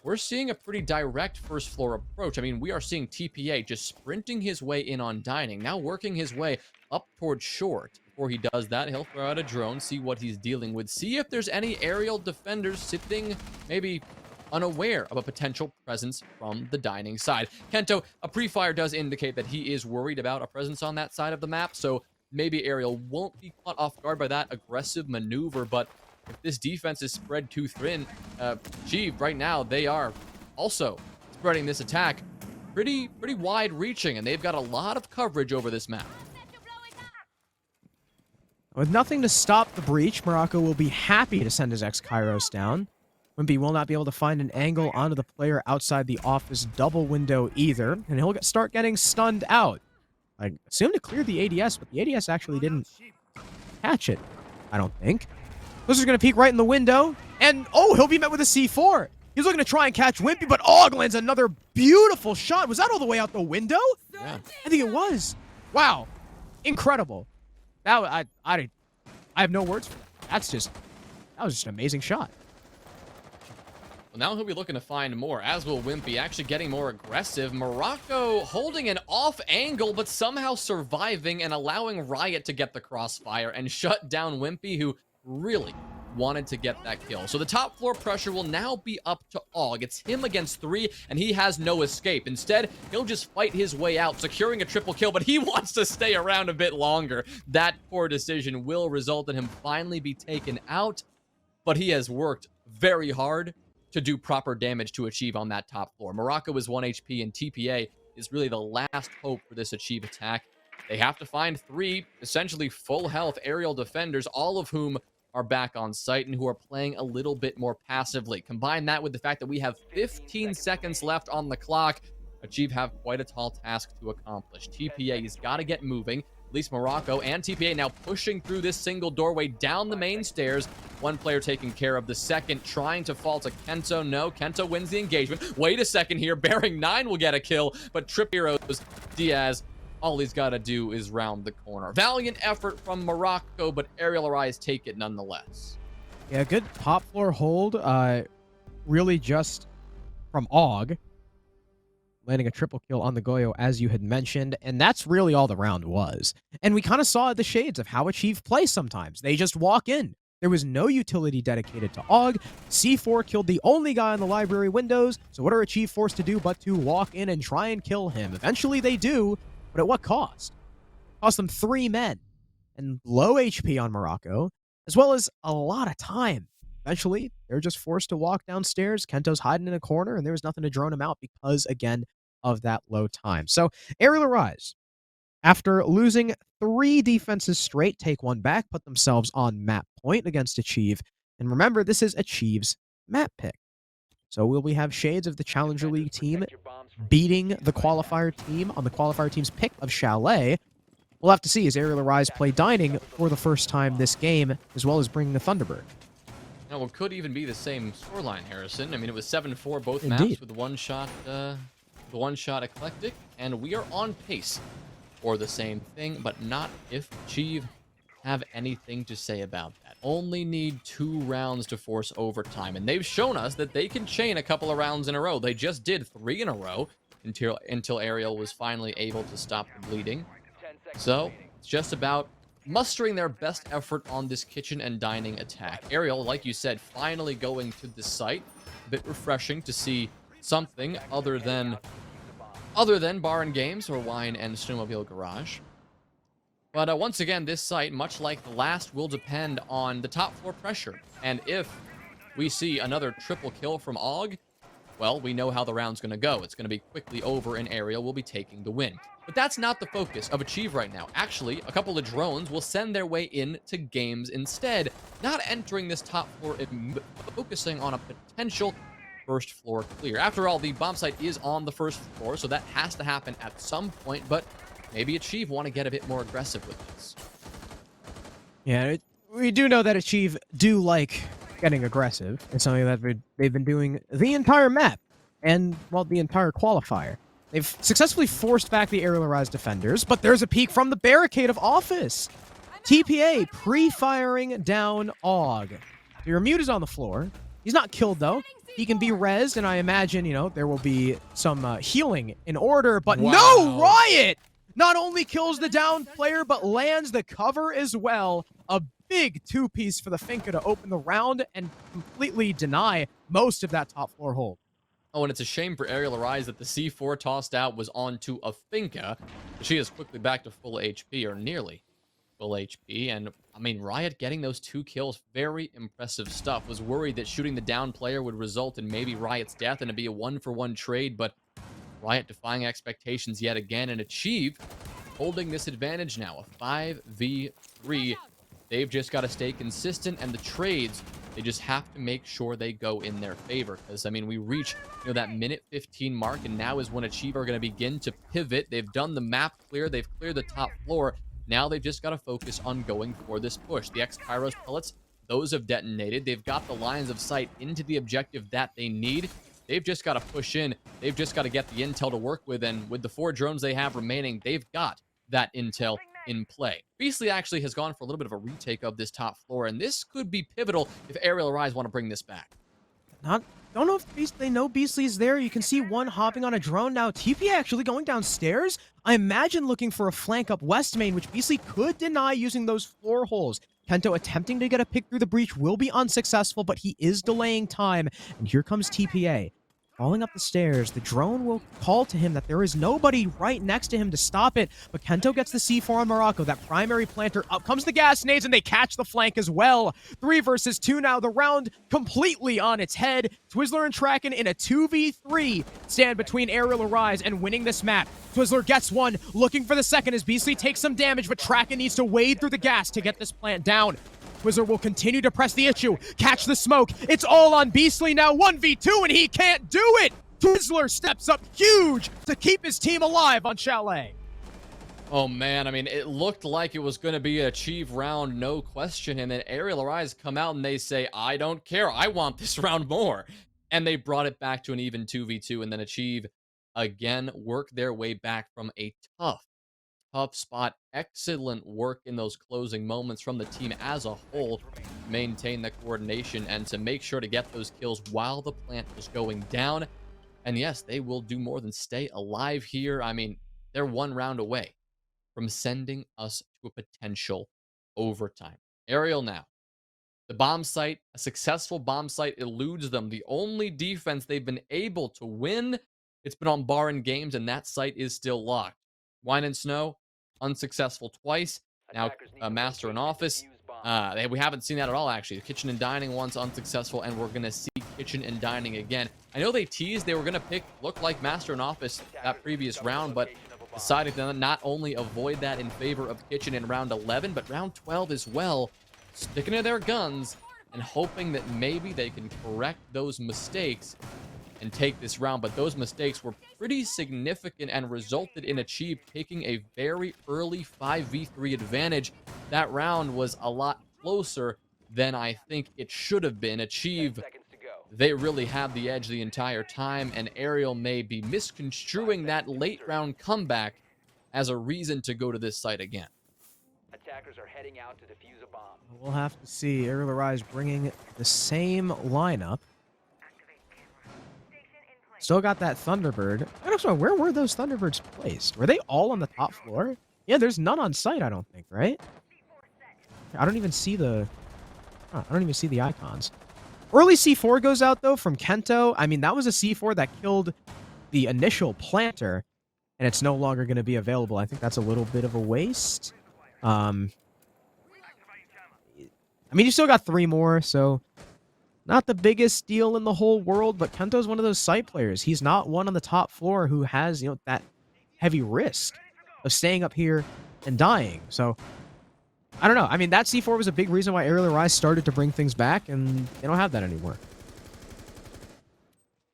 we're seeing a pretty direct first floor approach. I mean, we are seeing TPA just sprinting his way in on dining, now working his way up towards short. Before he does that, he'll throw out a drone, see what he's dealing with, see if there's any aerial defenders sitting maybe unaware of a potential presence from the dining side. Kento, a pre-fire does indicate that he is worried about a presence on that side of the map, so maybe Arial won't be caught off guard by that aggressive maneuver, but if this defense is spread too thin, Achieve right now, they are also spreading this attack pretty wide-reaching, and they've got a lot of coverage over this map. With nothing to stop the breach, Morocco will be happy to send his X-Kairos down. Wimpy will not be able to find an angle onto the player outside the office double window either, and he'll start getting stunned out. I assumed to clear the ADS, but the ADS actually didn't catch it, I don't think. Blizzard's going to peek right in the window, and oh, he'll be met with a C4. He's looking to try and catch Wimpy, but Og lands another beautiful shot. Was that all the way out the window? Yeah. I think it was. Wow. Incredible. That I have no words for that. That was just an amazing shot. Well, now he'll be looking to find more, as will Wimpy, actually getting more aggressive. Morocco holding an off angle, but somehow surviving and allowing Riot to get the crossfire and shut down Wimpy, who really wanted to get that kill. So the top floor pressure will now be up to Og. It's him against 3, and he has no escape. Instead, he'll just fight his way out, securing a triple kill, but he wants to stay around a bit longer. That poor decision will result in him finally be taken out, but he has worked very hard to do proper damage to Achieve on that top floor. Morocco is 1 HP, and TPA is really the last hope for this Achieve attack. They have to find 3, essentially full health aerial defenders, all of whom are back on site and who are playing a little bit more passively. Combine that with the fact that we have 15 seconds left on the clock. Achieve have quite a tall task to accomplish. TPA's got to get moving. At least Morocco and TPA now pushing through this single doorway down the main stairs. One player taking care of the second, trying to fall to Kento. No, Kento wins the engagement. Wait a second here. Bearing 9 will get a kill, but Trip Heroes, Diaz, all he's got to do is round the corner. Valiant effort from Morocco, but Arial Arise take it nonetheless. Yeah, good top floor hold. Really just from Og. Landing a triple kill on the Goyo, as you had mentioned, and that's really all the round was. And we kind of saw the shades of how Achieve plays sometimes. They just walk in. There was no utility dedicated to Og. C4 killed the only guy on the library windows, so what are Achieve forced to do but to walk in and try and kill him? Eventually they do, but at what cost? Cost them 3 men, and low HP on Morocco, as well as a lot of time. Eventually, they're just forced to walk downstairs. Kento's hiding in a corner, and there was nothing to drone him out because, again, of that low time. So, Arial Arise, after losing 3 defenses straight, take 1 back, put themselves on map point against Achieve. And remember, this is Achieve's map pick. So will we have shades of the Challenger League team beating the qualifier team on the qualifier team's pick of Chalet? We'll have to see as Arial Arise play Dining for the first time this game, as well as bringing the Thunderbird. Now, it could even be the same scoreline, Harrison. I mean, it was 7-4 both Indeed. maps with the one-shot eclectic, and we are on pace for the same thing, but not if Achieve have anything to say about that. Only need 2 rounds to force overtime, and they've shown us that they can chain a couple of rounds in a row. They just did 3 in a row until Arial was finally able to stop the bleeding. So it's just about mustering their best effort on this kitchen and dining attack. Arial, like you said, finally going to the site. A bit refreshing to see something other than bar and games or wine and snowmobile garage. But once again, this site, much like the last, will depend on the top floor pressure. And if we see another triple kill from Og, well, we know how the round's going to go. It's going to be quickly over and Arial will be taking the win. But that's not the focus of Achieve right now. Actually, a couple of drones will send their way into games instead, not entering this top floor, focusing on a potential first floor clear. After all, the bomb site is on the first floor, so that has to happen at some point, but maybe Achieve want to get a bit more aggressive with this. Yeah, we do know that Achieve do like getting aggressive. It's something that they've been doing the entire map and, well, the entire qualifier. They've successfully forced back the Arial Arise defenders, but there's a peek from the barricade of Office. TPA pre-firing down Og. Your mute is on the floor. He's not killed, though. He can be rezzed, and I imagine, there will be some healing in order, but no! Riot not only kills the down player, but lands the cover as well. A big 2-piece for the Finka to open the round and completely deny most of that top floor hold. Oh, and it's a shame for Arial Arise that the C4 tossed out was onto a Finka. She is quickly back to full HP, or nearly full HP. And I mean, Riot getting those 2 kills, very impressive stuff. Was worried that shooting the down player would result in maybe Riot's death and it'd be a 1-for-1 trade, but Riot defying expectations yet again and Achieve holding this advantage now, a 5v3. They've just got to stay consistent, and the trades, they just have to make sure they go in their favor. Because, I mean, we reach, that minute 15 mark, and now is when Achieve are going to begin to pivot. They've done the map clear. They've cleared the top floor. Now they've just got to focus on going for this push. The X-Pyros pellets, those have detonated. They've got the lines of sight into the objective that they need. They've just got to push in. They've just got to get the intel to work with, and with the 4 drones they have remaining, they've got that intel in play. Beastly actually has gone for a little bit of a retake of this top floor, and this could be pivotal if Arial Arise want to bring this back. Don't know if they know Beastly's there. You can see one hopping on a drone now. TPA actually going downstairs. I imagine looking for a flank up west main, which Beastly could deny using those floor holes. Kento attempting to get a pick through the breach will be unsuccessful, but he is delaying time. And here comes TPA. Falling up the stairs, the drone will call to him that there is nobody right next to him to stop it, but Kento gets the C4 on Morocco, that primary planter. Up comes the gas nades, and they catch the flank as well. 3 versus 2 now, the round completely on its head. Twizzler and Traken in a 2v3 stand between Arial Arise and winning this map. Twizzler gets one, looking for the second as Beastly takes some damage, but Traken needs to wade through the gas to get this plant down. Twizzler will continue to press the issue. Catch the smoke. It's all on Beastly now. 1v2, and he can't do it. Twizzler steps up huge to keep his team alive on Chalet. Oh, man. I mean, it looked like it was going to be an Achieve round, no question. And then Arial Arise come out and they say, I don't care. I want this round more. And they brought it back to an even 2v2. And then Achieve, again, work their way back from a tough spot. Excellent work in those closing moments from the team as a whole. Maintain the coordination and to make sure to get those kills while the plant was going down. And yes, they will do more than stay alive here. I mean, they're 1 round away from sending us to a potential overtime. Arial now. The bomb site, a successful bomb site, eludes them. The only defense they've been able to win, it's been on Baron Games, and that site is still locked. Wine and Snow, unsuccessful twice. Now, Master in Office. We haven't seen that at all, actually. The Kitchen and Dining once unsuccessful, and we're going to see Kitchen and Dining again. I know they teased they were going to pick, look like Master in Office that previous round, but decided to not only avoid that in favor of Kitchen in round 11, but round 12 as well. Sticking to their guns and hoping that maybe they can correct those mistakes and take this round, but those mistakes were pretty significant and resulted in Achieve taking a very early 5v3 advantage. That round was a lot closer than I think it should have been. Achieve, they really had the edge the entire time, and Arial may be misconstruing that late round comeback as a reason to go to this site again. Attackers are heading out to defuse a bomb. We'll have to see. Arial Arise bringing the same lineup. Still got that Thunderbird. I don't know, where were those Thunderbirds placed? Were they all on the top floor? Yeah, there's none on site, I don't think, right? I don't even see the icons. Early C4 goes out, though, from Kento. I mean, that was a C4 that killed the initial planter, and it's no longer going to be available. I think that's a little bit of a waste. I mean, you still got 3 more, so not the biggest deal in the whole world, but Kento's one of those site players. He's not one on the top floor who has, that heavy risk of staying up here and dying. So, I don't know. I mean, that C4 was a big reason why Arial Arise started to bring things back, and they don't have that anymore.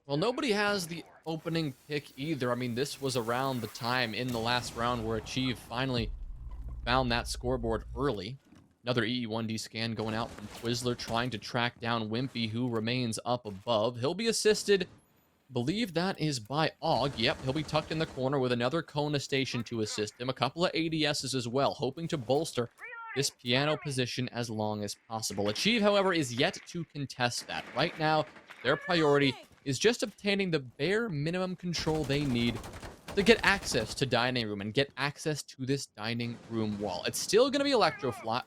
Well, nobody has the opening pick either. I mean, this was around the time in the last round where Achieve finally found that scoreboard early. Another EE1D scan going out from Twizzler, trying to track down Wimpy, who remains up above. He'll be assisted, believe that is by Og. Yep, he'll be tucked in the corner with another Kona station to assist him. A couple of ADSs as well, hoping to bolster this piano position as long as possible. Achieve, however, is yet to contest that. Right now, their priority is just obtaining the bare minimum control they need to get access to dining room and get access to this dining room wall. It's still going to be electrified,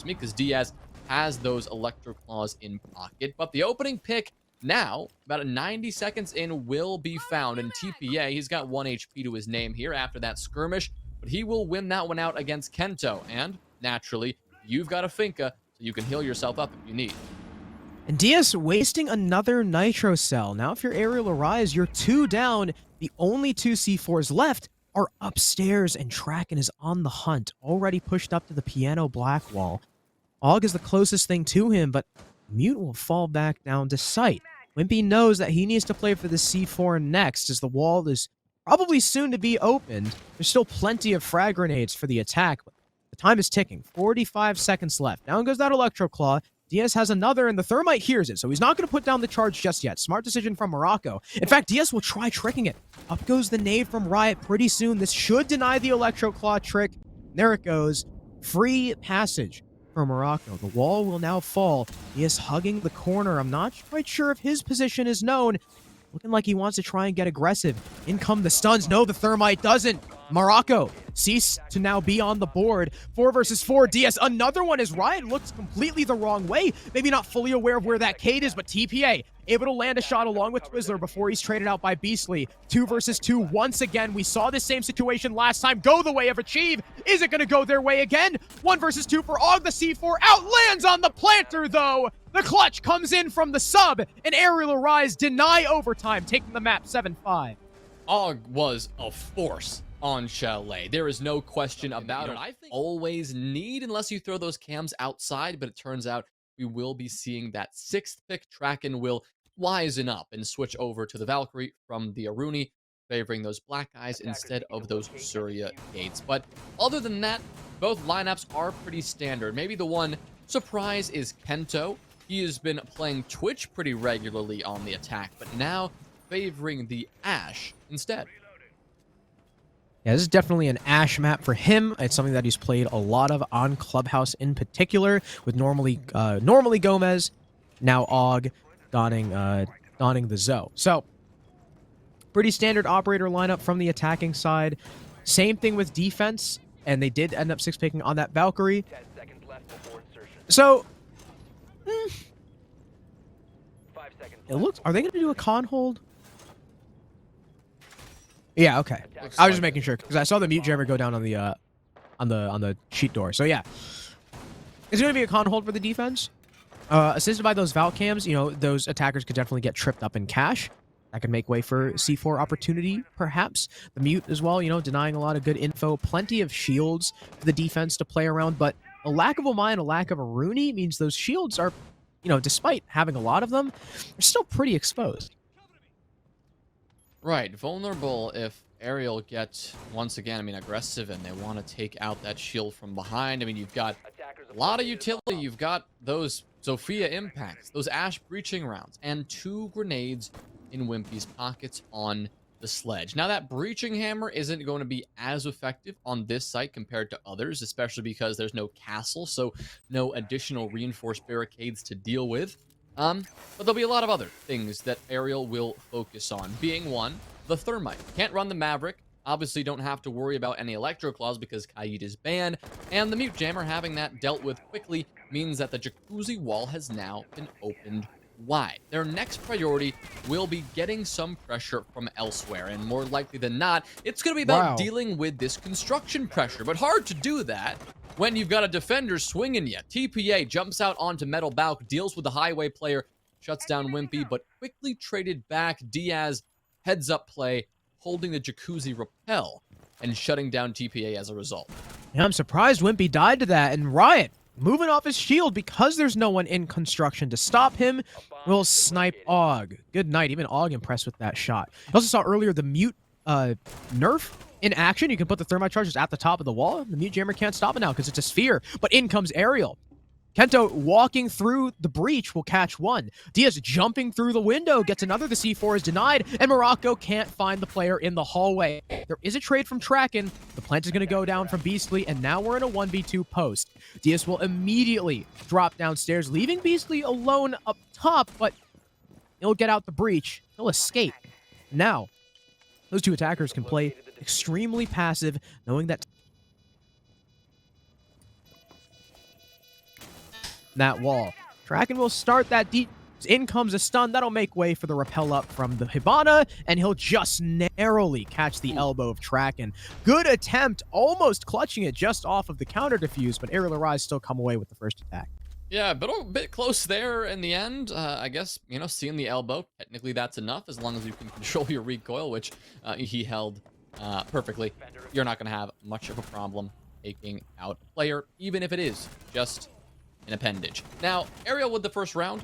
because Diaz has those electro claws in pocket. But the opening pick now, about 90 seconds in, will be found. And TPA, he's got 1 HP to his name here after that skirmish. but he will win that one out against Kento. And naturally, you've got a Finka, so you can heal yourself up if you need. And Diaz wasting another Nitro Cell. Now if you're Arial Arise, you're 2 down. The only 2 C4s left are upstairs, and Traken is on the hunt, already pushed up to the piano black wall. Og is the closest thing to him, but Mute will fall back down to sight. Wimpy knows that he needs to play for the C4 next, as the wall is probably soon to be opened. There's still plenty of frag grenades for the attack, but the time is ticking. 45 seconds left. Down goes that Electro Claw. Diaz has another, and the Thermite hears it, so he's not going to put down the charge just yet. Smart decision from Morocco. In fact, Diaz will try tricking it. Up goes the nade from Riot pretty soon. This should deny the Electro Claw trick. There it goes. Free passage for Morocco. The wall will now fall. Diaz hugging the corner. I'm not quite sure if his position is known. Looking like he wants to try and get aggressive. In come the stuns. No, the Thermite doesn't. Morocco cease to now be on the board. 4 versus 4. Diaz, another one as Riot looks completely the wrong way. Maybe not fully aware of where that Cade is, but TPA able to land a shot along with Twizzler before he's traded out by Beastly. 2 versus 2 once again. We saw this same situation last time go the way of Achieve. Is it going to go their way again? 1 versus 2 for Og. The C4 outlands on the planter, though. The clutch comes in from the sub, and Arial Arise deny overtime, taking the map 7-5. Og was a force on Chalet. There is no question about it. I think always need unless you throw those cams outside, but it turns out we will be seeing that 6th pick. Traken will wisen up and switch over to the Valkyrie from the Aruni, favoring those black guys instead of those Surya gates. But other than that, both lineups are pretty standard. Maybe the one surprise is Kento. He has been playing Twitch pretty regularly on the attack, but now favoring the Ashe instead. Yeah, this is definitely an Ashe map for him. It's something that he's played a lot of on Clubhouse in particular, with normally Gomez, now Og donning the Zoe. So, pretty standard operator lineup from the attacking side. Same thing with defense, and they did end up 6-picking on that Valkyrie. 10 seconds left before insertion. So, 5 seconds it looks. Are they going to do a con hold? Yeah, okay. I was just making sure because I saw the mute jammer go down on the sheet door. So yeah, it's going to be a con hold for the defense. Assisted by those Valk cams, you know, those attackers could definitely get tripped up in cash. That could make way for C4 opportunity, perhaps. The mute as well, you know, denying a lot of good info. Plenty of shields for the defense to play around, but a lack of a mine, a lack of a Rooney means those shields are, you know, despite having a lot of them, they're still pretty exposed. Right, vulnerable if Arial gets, once again, I mean, aggressive and they want to take out that shield from behind. I mean, you've got a lot of utility. You've got those Zofia impacts, those Ashe breaching rounds, and 2 grenades in Wimpy's pockets on the sledge. Now, that breaching hammer isn't going to be as effective on this site compared to others, especially because there's no castle, so no additional reinforced barricades to deal with. But there'll be a lot of other things that Arial will focus on, being one, the Thermite. Can't run the Maverick. Obviously don't have to worry about any Electro Claws because Kaid is banned, and the Mute Jammer having that dealt with quickly means that the Jacuzzi wall has now been opened wide. Their next priority will be getting some pressure from elsewhere, and more likely than not, it's going to be about dealing with this construction pressure, but hard to do that when you've got a defender swinging you. TPA jumps out onto Metal Balk, deals with the highway player, shuts down Wimpy, but quickly traded back. Diaz heads up play, holding the Jacuzzi repel and shutting down TPA as a result. Yeah, I'm surprised Wimpy died to that, and Riot moving off his shield because there's no one in construction to stop him. Will snipe Og. Good night. Even Og impressed with that shot. You also saw earlier the mute nerf in action. You can put the thermite charges at the top of the wall. The mute jammer can't stop it now because it's a sphere. But in comes Arial. Kento walking through the breach will catch one. Diaz jumping through the window gets another. The C4 is denied, and Morocco can't find the player in the hallway. There is a trade from Traken. The plant is going to go down from Beastly, and now we're in a 1v2 post. Diaz will immediately drop downstairs, leaving Beastly alone up top, but he'll get out the breach. He'll escape. Now, those 2 attackers can play extremely passive, knowing that wall. Traken will start that deep In comes a stun. That'll make way for the repel up from the Hibana, and he'll just narrowly catch the elbow of Traken. Good attempt, almost clutching it just off of the counter defuse, but Arial Arise still come away with the first attack. Yeah, but a bit close there in the end. I guess, seeing the elbow, technically that's enough as long as you can control your recoil, which he held perfectly. You're not going to have much of a problem taking out a player, even if it is just an appendage. Now, Arial with the first round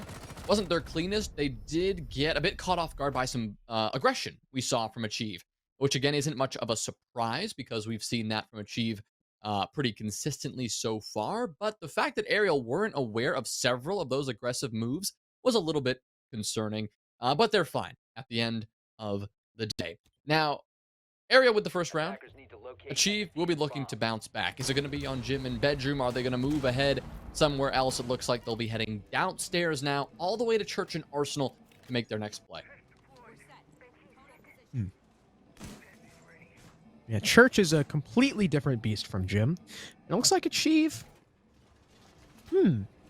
wasn't their cleanest. They did get a bit caught off guard by some aggression we saw from Achieve, which again isn't much of a surprise because we've seen that from Achieve pretty consistently so far. But the fact that Arial weren't aware of several of those aggressive moves was a little bit concerning, but they're fine at the end of the day. Now, Arial with the first round. Achieve will be looking to bounce back. Is it going to be on gym and bedroom? Are they going to move ahead somewhere else? It looks like they'll be heading downstairs now, all the way to Church and Arsenal to make their next play. Yeah, Church is a completely different beast from Gym. It looks like Achieve,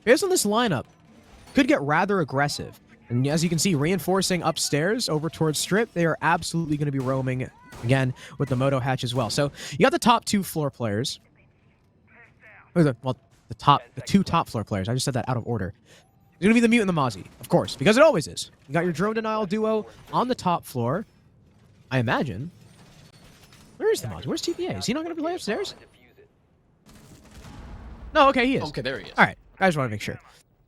based on this lineup, could get rather aggressive. And as you can see, reinforcing upstairs over towards Strip, they are absolutely going to be roaming again with the Moto Hatch as well. So you got the top two floor players. The two top floor players. I just said that out of order. It's going to be the Mute and the Mozzie, of course, because it always is. You got your drone denial duo on the top floor, I imagine. Where is the Mozzie? Where's TPA? Is he not going to be upstairs? No, okay, he is. Okay, there he is. All right, I just want to make sure.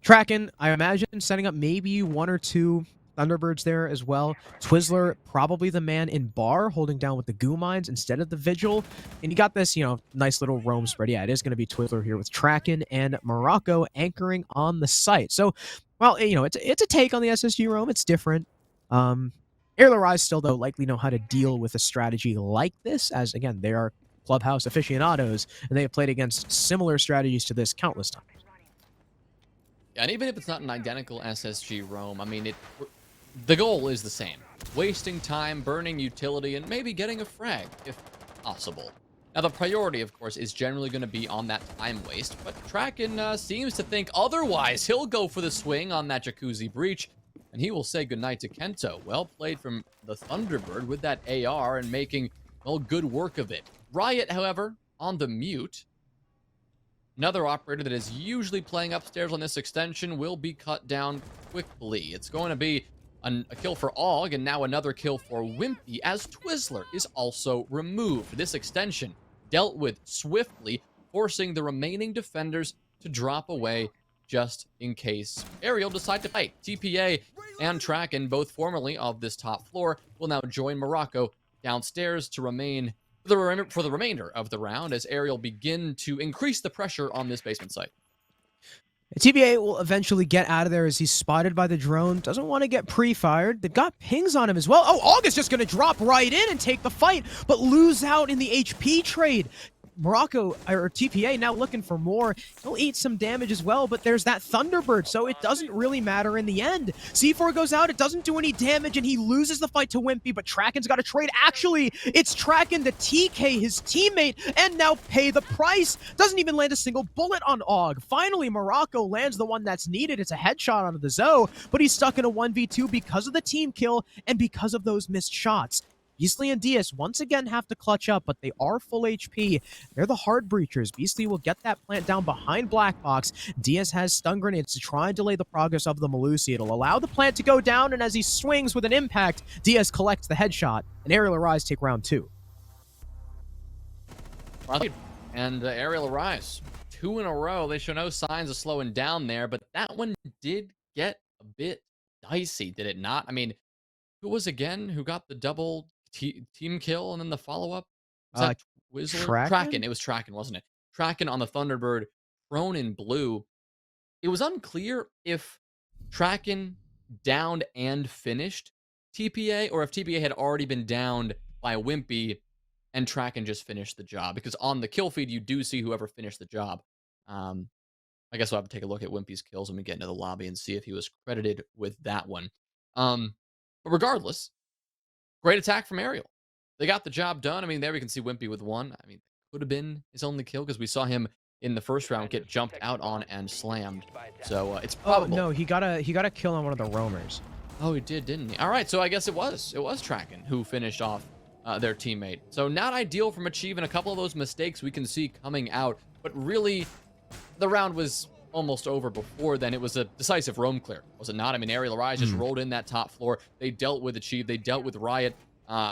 Traken, I imagine, setting up maybe one or two Thunderbirds there as well. Twizzler, probably the man in bar, holding down with the goo mines instead of the Vigil. And you got this, nice little roam spread. Yeah, it is going to be Twizzler here with Traken and Morocco anchoring on the site. So, well, it's a take on the SSG roam. It's different. Arial Arise still, though, likely know how to deal with a strategy like this, as, again, they are Clubhouse aficionados, and they have played against similar strategies to this countless times. Yeah, and even if it's not an identical SSG roam, I mean, the goal is the same. Wasting time, burning utility, and maybe getting a frag, if possible. Now, the priority, of course, is generally going to be on that time waste, but Traken seems to think otherwise. He'll go for the swing on that Jacuzzi Breach, and he will say goodnight to Kento. Well played from the Thunderbird with that AR and making, well, good work of it. Riot, however, on the Mute. Another operator that is usually playing upstairs on this extension will be cut down quickly. It's going to be a kill for Aug, and now another kill for Wimpy, as Twizzler is also removed. This extension dealt with swiftly, forcing the remaining defenders to drop away just in case Arial decide to fight. TPA and Traken, both formerly of this top floor, will now join Morocco downstairs to remain for the remainder of the round as Arial begin to increase the pressure on this basement site. TBA will eventually get out of there as he's spotted by the drone. Doesn't want to get pre-fired. They've got pings on him as well. Oh, August just going to drop right in and take the fight, but lose out in the HP trade. Morocco, or TPA, now looking for more. He'll eat some damage as well, but there's that Thunderbird, so it doesn't really matter in the end. C4 goes out, it doesn't do any damage, and he loses the fight to Wimpy, but Traken's got a trade. Actually, it's Traken to TK his teammate, and now pay the price. Doesn't even land a single bullet on Aug. Finally, Morocco lands the one that's needed. It's a headshot out of the Zoe, but he's stuck in a 1v2 because of the team kill and because of those missed shots. Beastly and Diaz once again have to clutch up, but they are full HP. They're the hard breachers. Beastly will get that plant down behind Black Box. Diaz has stun grenades to try and delay the progress of the Malusi. It'll allow the plant to go down, and as he swings with an impact, Diaz collects the headshot, and Arial Arise take round 2. And Arial Arise, 2 in a row. They show no signs of slowing down there, but that one did get a bit dicey, did it not? I mean, who got the double team kill and then the follow-up? Was that Twizzler? Traken. It was Traken, wasn't it? Traken on the Thunderbird, thrown in blue. It was unclear if Traken downed and finished TPA, or if TPA had already been downed by Wimpy and Traken just finished the job. Because on the kill feed, you do see whoever finished the job. I guess we'll have to take a look at Wimpy's kills when we get into the lobby and see if he was credited with that one. But regardless, great attack from Arial. They got the job done. I mean, there we can see Wimpy with 1. I mean, could have been his only kill because we saw him in the first round get jumped out on and slammed. So it's Oh probable. no, he got a kill on one of the roamers. Oh, he did, didn't he? All right, so I guess it was Tracken who finished off their teammate. So not ideal from Achieve, and a couple of those mistakes we can see coming out. But really, the round was almost over before then. It was a decisive roam clear, was it not? I mean, Arial Arise just rolled in that top floor. They dealt with Achieve. They dealt with Riot.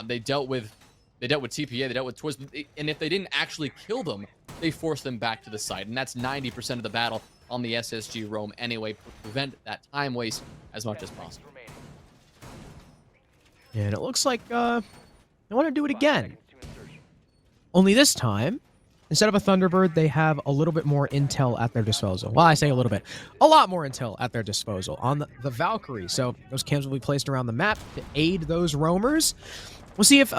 They dealt with TPA. They dealt with Twiz. And if they didn't actually kill them, they forced them back to the site. And that's 90% of the battle on the SSG roam anyway, to prevent that time waste as much as possible. And it looks like they want to do it again. Only this time, instead of a Thunderbird, they have a little bit more intel at their disposal. Well, I say a little bit. A lot more intel at their disposal on the Valkyrie. So those cams will be placed around the map to aid those roamers. We'll see if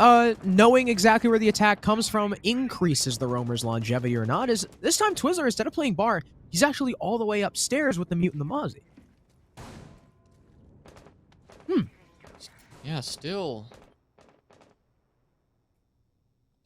knowing exactly where the attack comes from increases the roamer's longevity or not. Is this time Twizzler, instead of playing bar, he's actually all the way upstairs with the Mute and the Mozzie. Yeah, still.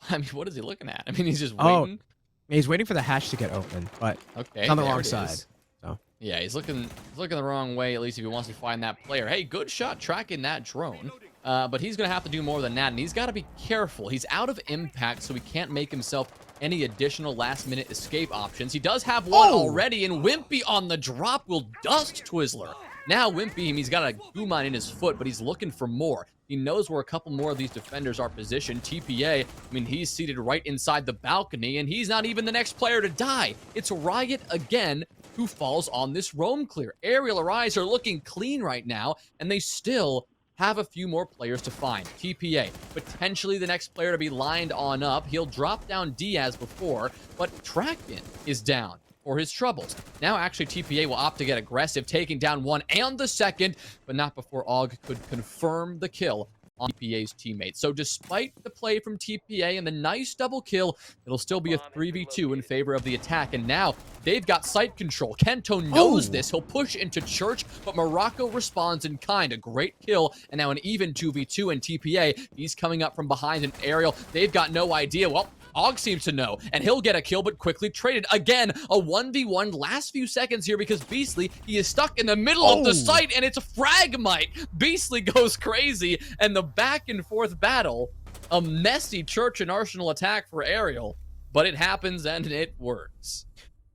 I mean, what is he looking at? I mean, he's just waiting. Oh, he's waiting for the hatch to get open, but Okay, on the there wrong it side. is. So Yeah, he's looking the wrong way, at least if he wants to find that player. Hey, good shot tracking that drone. But he's going to have to do more than that, and he's got to be careful. He's out of impact, so he can't make himself any additional last-minute escape options. He does have one already, and Wimpy on the drop will dust Twizzler. Now Wimpy, he's got a goo mine in his foot, but he's looking for more. He knows where a couple more of these defenders are positioned. TPA, I mean, he's seated right inside the balcony, and he's not even the next player to die. It's Riot again who falls on this roam clear. Arial Arise are looking clean right now, and they still have a few more players to find. TPA, potentially the next player to be lined on up. He'll drop down Diaz before, but Trackman is down for his troubles. Now, actually, TPA will opt to get aggressive, taking down one and the second, but not before Og could confirm the kill on TPA's teammate. So despite the play from TPA and the nice double kill, it'll still be a 3v2 in favor of the attack. And now they've got site control. Kento knows this. He'll push into Church, but Morocco responds in kind. A great kill, and now an even 2v2 in TPA. He's coming up from behind an Arial. They've got no idea. Well, Og seems to know, and he'll get a kill, but quickly traded. Again, a 1v1 last few seconds here because Beastly, he is stuck in the middle of the site, and it's a Fragmite. Beastly goes crazy, and the back and forth battle, a messy Church and Arsenal attack for Arial, but it happens and it works.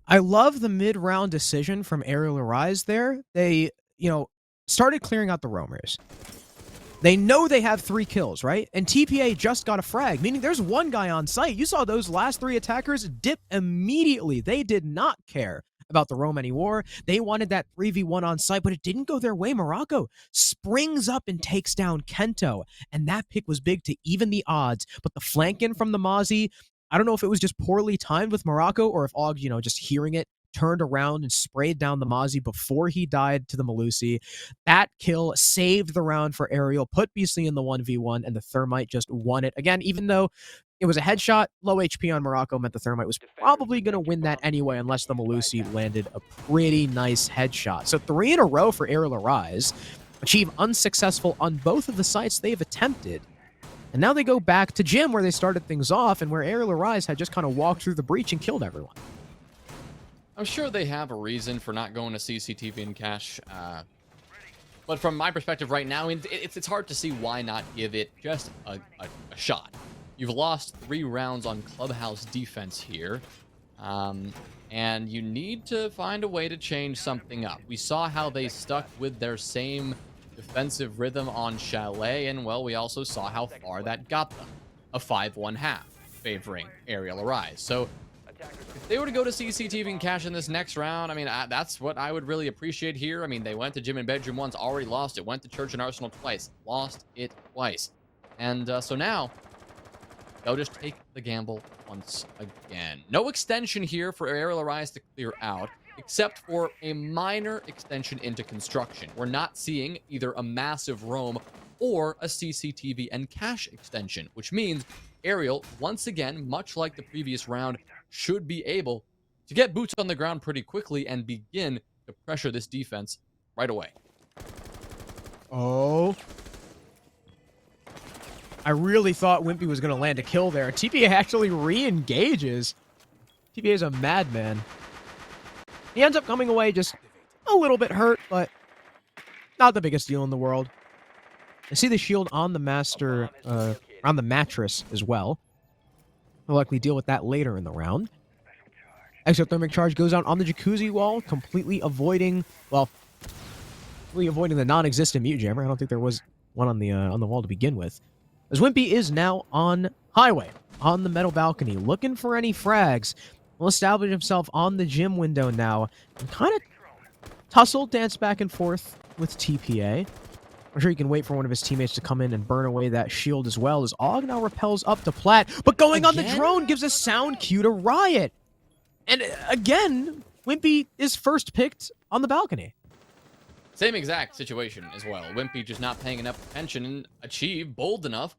I love the mid-round decision from Arial Arise there. They, started clearing out the roamers. They know they have 3 kills, right? And TPA just got a frag, meaning there's one guy on site. You saw those last 3 attackers dip immediately. They did not care about the roam anymore. They wanted that 3v1 on site, but it didn't go their way. Morocco springs up and takes down Kento, and that pick was big to even the odds. But the flank in from the Mozzie, I don't know if it was just poorly timed with Morocco or if Og, just hearing it, turned around and sprayed down the Mozzie before he died to the Malusi. That kill saved the round for Arial, put Beastly in the 1v1, and the Thermite just won it. Again, even though it was a headshot, low HP on Morocco meant the Thermite was probably going to win that anyway unless the Malusi landed a pretty nice headshot. So 3 in a row for Arial Arise, achieve unsuccessful on both of the sites they've attempted. And now they go back to Gym where they started things off and where Arial Arise had just kind of walked through the breach and killed everyone. I'm sure they have a reason for not going to CCTV and cache, but from my perspective right now, it's hard to see why not give it just a shot. You've lost 3 rounds on Clubhouse defense here, and you need to find a way to change something up. We saw how they stuck with their same defensive rhythm on Chalet, and well, we also saw how far that got them. A 5-1 half favoring Arial Arise. So if they were to go to CCTV and cash in this next round, I mean, that's what I would really appreciate here. I mean, they went to Gym and Bedroom once, already lost it. Went to Church and Arsenal twice, lost it twice. And so now, they'll just take the gamble once again. No extension here for Arial Arise to clear out, except for a minor extension into construction. We're not seeing either a massive roam or a CCTV and cache extension, which means Arial, once again, much like the previous round, should be able to get boots on the ground pretty quickly and begin to pressure this defense right away. Oh. I really thought Wimpy was going to land a kill there. TPA actually re-engages. TPA is a madman. He ends up coming away just a little bit hurt, but not the biggest deal in the world. I see the shield on the master, on the mattress as well. We'll likely deal with that later in the round. Exothermic charge goes out on the jacuzzi wall, completely avoiding, well, completely avoiding the non-existent mute jammer. I don't think there was one on the wall to begin with. As Wimpy is now on highway, on the metal balcony, looking for any frags. Will establish himself on the gym window now, and kind of tussle, dance back and forth with TPA. I'm sure he can wait for one of his teammates to come in and burn away that shield as well, as Og now repels up to Plat, but going on the drone gives a sound cue to Riot. And again, Wimpy is first picked on the balcony. Same exact situation as well. Wimpy just not paying enough attention and Achieve bold enough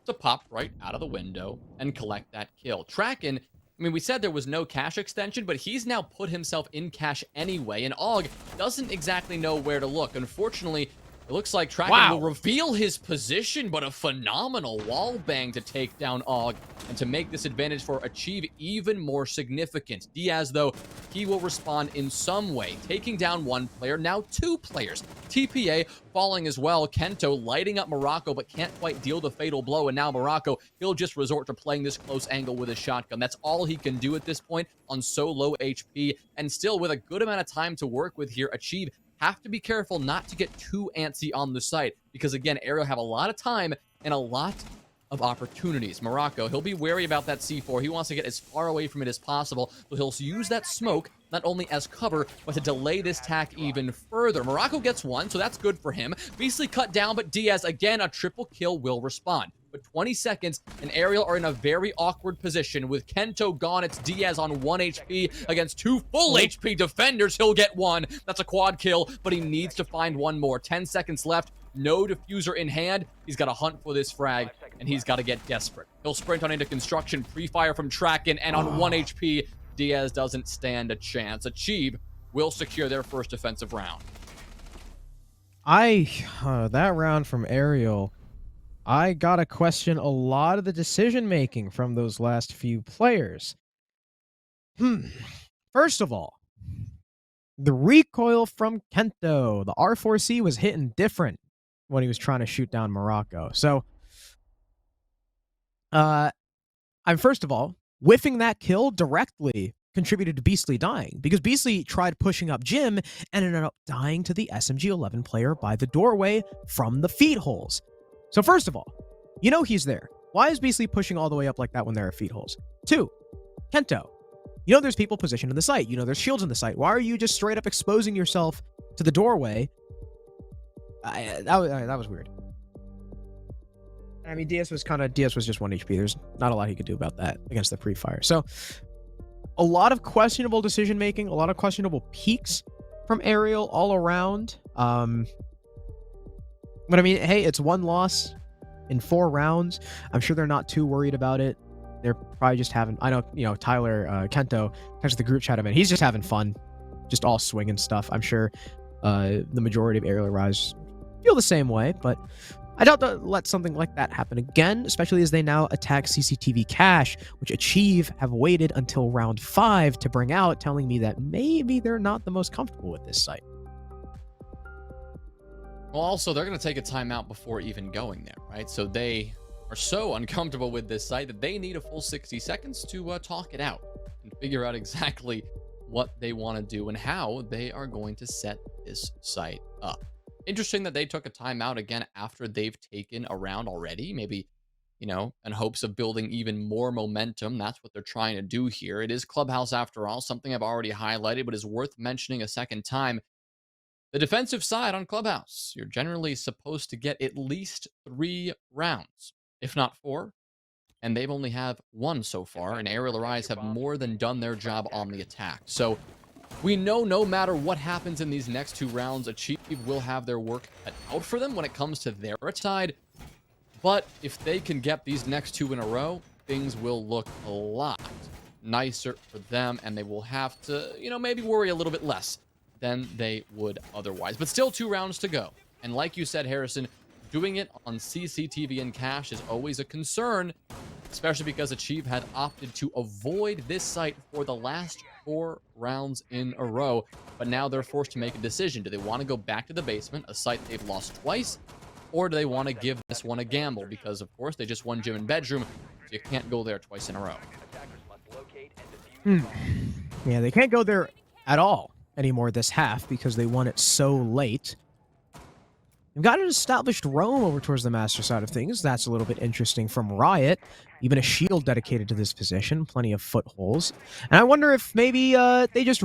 to pop right out of the window and collect that kill. Tracken, I mean, we said there was no cache extension, but he's now put himself in cache anyway, and Og doesn't exactly know where to look. Unfortunately, it looks like Tracken will reveal his position, but a phenomenal wall bang to take down Og and to make this advantage for Achieve even more significant. Diaz, though, he will respond in some way, taking down one player, now two players. TPA falling as well. Kento lighting up Morocco, but can't quite deal the fatal blow, and now Morocco, he'll just resort to playing this close angle with his shotgun. That's all he can do at this point on so low HP, and still with a good amount of time to work with here. Achieve have to be careful not to get too antsy on the site, because again, Arial have a lot of time and a lot of opportunities. Morocco, he'll be wary about that C4. He wants to get as far away from it as possible, so he'll use that smoke not only as cover, but to delay this tack even further. Morocco gets one, so that's good for him. Beastly cut down, but Diaz, again, a triple kill will respond. But 20 seconds, and Arial are in a very awkward position. With Kento gone, it's Diaz on 1 HP against 2 full HP defenders. He'll get one. That's a quad kill, but he needs to find one more. 10 seconds left. No diffuser in hand. He's got to hunt for this frag, and he's got to get desperate. He'll sprint on into construction, pre-fire from Tracken, and on 1 HP, Diaz doesn't stand a chance. Achieve will secure their first defensive round. That round from Arial, I gotta question a lot of the decision-making from those last few players. First of all, the recoil from Kento. The R4C was hitting different when he was trying to shoot down Morocco. So, I'm first of all, whiffing that kill directly contributed to Beastly dying, because Beastly tried pushing up Jim and ended up dying to the SMG-11 player by the doorway from the feed holes. So first of all, you know he's there. Why is Beastly pushing all the way up like that when there are feed holes? 2, Kento. You know there's people positioned in the site. You know there's shields in the site. Why are you just straight up exposing yourself to the doorway? That was weird. I mean, Diaz was just 1 HP. There's not a lot he could do about that against the pre-fire. So, a lot of questionable decision-making, a lot of questionable peaks from Arial all around. But I mean, hey, it's 1 loss in 4 rounds. I'm sure they're not too worried about it. They're probably just having, I know, you know, Tyler, Kento, touched the group chat event. He's just having fun, just all swinging stuff. I'm sure the majority of Arial Rise feel the same way, but I doubt they'll let something like that happen again, especially as they now attack CCTV cache, which Achieve have waited until round 5 to bring out, telling me that maybe they're not the most comfortable with this site. Well, also, they're going to take a timeout before even going there, right? So they are so uncomfortable with this site that they need a full 60 seconds to talk it out and figure out exactly what they want to do and how they are going to set this site up. Interesting that they took a timeout again after they've taken a round already. Maybe, you know, in hopes of building even more momentum. That's what they're trying to do here. It is Clubhouse after all, something I've already highlighted, but is worth mentioning a second time. The defensive side on Clubhouse, you're generally supposed to get at least 3 rounds, if not 4. And they've only have 1 so far, and Arial Rise have more than done their job on the attack. So we know no matter what happens in these next 2 rounds, Achieve will have their work cut out for them when it comes to their side. But if they can get these next 2 in a row, things will look a lot nicer for them, and they will have to, you know, maybe worry a little bit less than they would otherwise. But still 2 rounds to go. And like you said, Harrison, doing it on CCTV and cache is always a concern. especially because Achieve had opted to avoid this site for the last 4 rounds in a row. But now they're forced to make a decision. Do they want to go back to the basement, a site they've lost twice, or do they want to give this one a gamble? Because, of course, they just won gym and bedroom, so you can't go there twice in a row. Attackers must locate and defuse Yeah, they can't go there at all anymore this half because they won it so late. They've got an established roam over towards the master side of things. That's a little bit interesting from Riot. Even a shield dedicated to this position. Plenty of footholds. And I wonder if maybe they just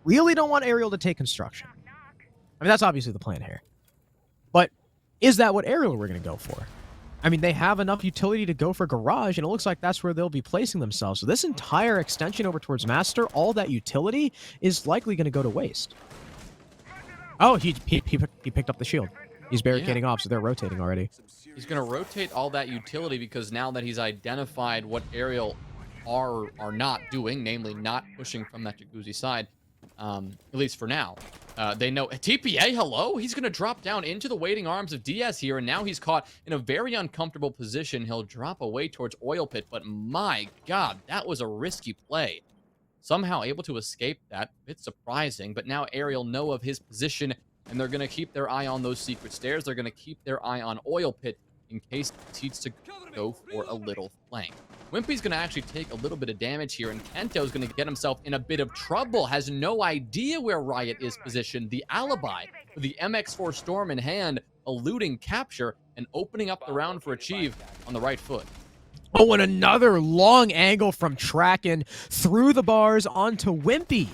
really don't want Arial to take construction. I mean, that's obviously the plan here. But is that what Arial we're going to go for? I mean, they have enough utility to go for Garage, and it looks like that's where they'll be placing themselves. So this entire extension over towards Master, all that utility, is likely going to go to waste. Oh, he picked up the shield. He's barricading off, so they're rotating already. He's going to rotate all that utility because now that he's identified what Arial are not doing, namely not pushing from that Jacuzzi side, at least for now, they know TPA, hello? He's going to drop down into the waiting arms of Diaz here, and now he's caught in a very uncomfortable position. He'll drop away towards Oil Pit, but my God, that was a risky play. Somehow able to escape that, a bit surprising, but now Arial know of his position, and they're going to keep their eye on those secret stairs. They're going to keep their eye on Oil Pit in case he needs to go for a little flank. Wimpy's going to actually take a little bit of damage here, and Kento's going to get himself in a bit of trouble. Has no idea where Riot is positioned. The alibi with the MX4 Storm in hand, eluding capture and opening up the round for Achieve on the right foot. Oh, and another long angle from Tracken through the bars onto Wimpy.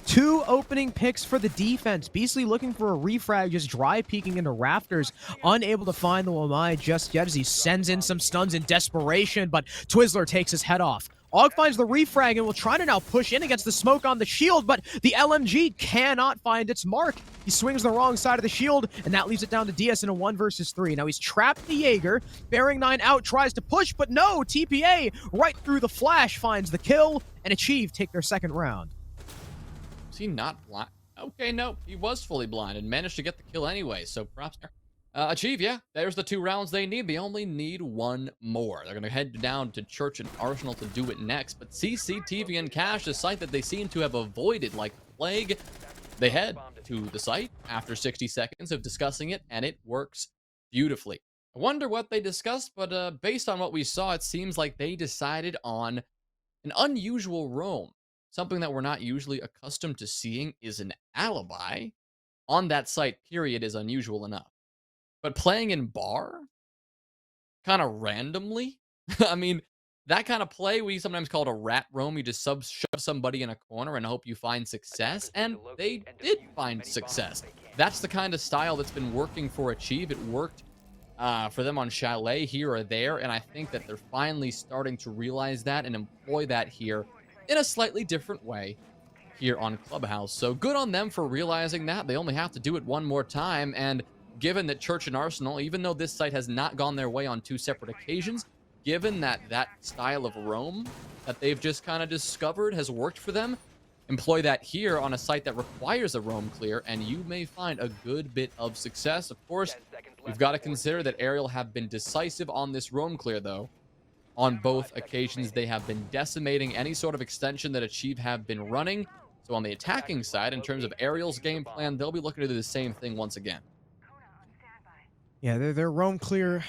2 opening picks for the defense. Beastly looking for a refrag, just dry peeking into rafters. Unable to find the Wamai just yet as he sends in some stuns in desperation, but Twizzler takes his head off. Og finds the refrag and will try to now push in against the smoke on the shield, but the LMG cannot find its mark. He swings the wrong side of the shield, and that leaves it down to DS in a 1 versus 3. Now he's trapped the Jaeger. Bearing 9 out, tries to push, but no! TPA right through the flash finds the kill, and Achieve take their second round. Is he not blind? Okay, no, he was fully blind and managed to get the kill anyway, so props there. Achieve, yeah, there's the 2 rounds they need. They only need 1 more. They're going to head down to Church and Arsenal to do it next, but CCTV and Cache, a site that they seem to have avoided like the plague, they head to the site after 60 seconds of discussing it, and it works beautifully. I wonder what they discussed, but based on what we saw, it seems like they decided on an unusual roam. Something that we're not usually accustomed to seeing is an alibi on that site, period, is unusual enough. But playing in bar, kind of randomly, I mean, that kind of play we sometimes call it a rat roam. You just shove somebody in a corner and hope you find success, and they did find success. That's the kind of style that's been working for Achieve. It worked for them on Chalet here or there, and I think that they're finally starting to realize that and employ that here in a slightly different way here on Clubhouse. So good on them for realizing that. They only have to do it 1 more time, and given that Church and Arsenal, even though this site has not gone their way on 2 separate occasions, given that that style of roam that they've just kind of discovered has worked for them, employ that here on a site that requires a roam clear, and you may find a good bit of success. Of course, we've got to consider that Arial have been decisive on this roam clear, though. On both occasions, they have been decimating any sort of extension that Achieve have been running. So on the attacking side, in terms of Arial's game plan, they'll be looking to do the same thing once again. Yeah, their roam clear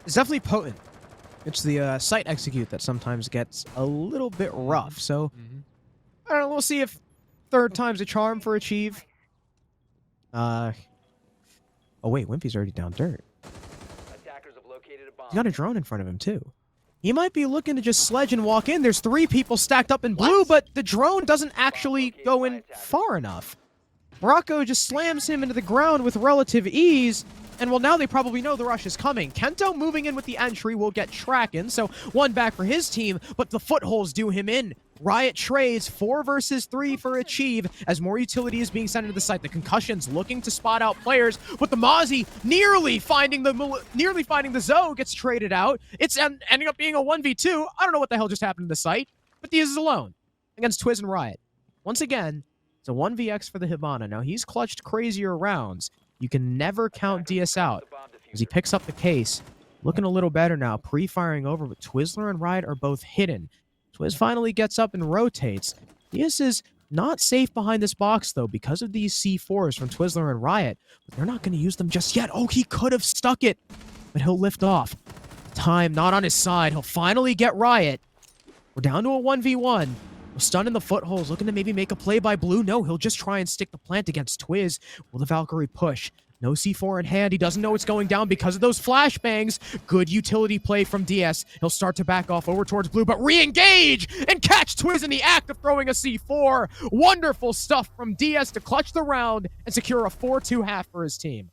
is definitely potent. It's the site execute that sometimes gets a little bit rough. So, I don't know, we'll see if 3rd time's a charm for Achieve. Oh wait, Wimpy's already down dirt. Attackers have located a bomb. He's got a drone in front of him, too. He might be looking to just sledge and walk in. There's 3 people stacked up in blue, but the drone doesn't actually go in far enough. Morocco just slams him into the ground with relative ease, and well, now they probably know the rush is coming. Kento moving in with the entry will get Tracken, so 1 back for his team, but the footholds do him in. Riot trades 4 versus 3 for Achieve as more utility is being sent into the site. The concussions looking to spot out players, but the Mozzie nearly finding the Zoe gets traded out. It's ending up being a 1v2. I don't know what the hell just happened to the site, but Diaz is alone against Twiz and Riot. Once again, it's a 1vx for the Hibana. Now he's clutched crazier rounds. You can never count Diaz out as he picks up the case. looking a little better now. Pre-firing over, but Twizzler and Riot are both hidden. Twiz finally gets up and rotates. Diaz is not safe behind this box, though, because of these C4s from Twizzler and Riot. But they're not going to use them just yet. Oh, he could have stuck it, but he'll lift off. Time not on his side. He'll finally get Riot. We're down to a 1v1. We're stunned in the footholds, looking to maybe make a play by Blue. No, he'll just try and stick the plant against Twiz. Will the Valkyrie push? No C4 in hand. He doesn't know it's going down because of those flashbangs. Good utility play from DS. He'll start to back off over towards Blue, but re-engage and catch Twiz in the act of throwing a C4. Wonderful stuff from DS to clutch the round and secure a 4-2 half for his team.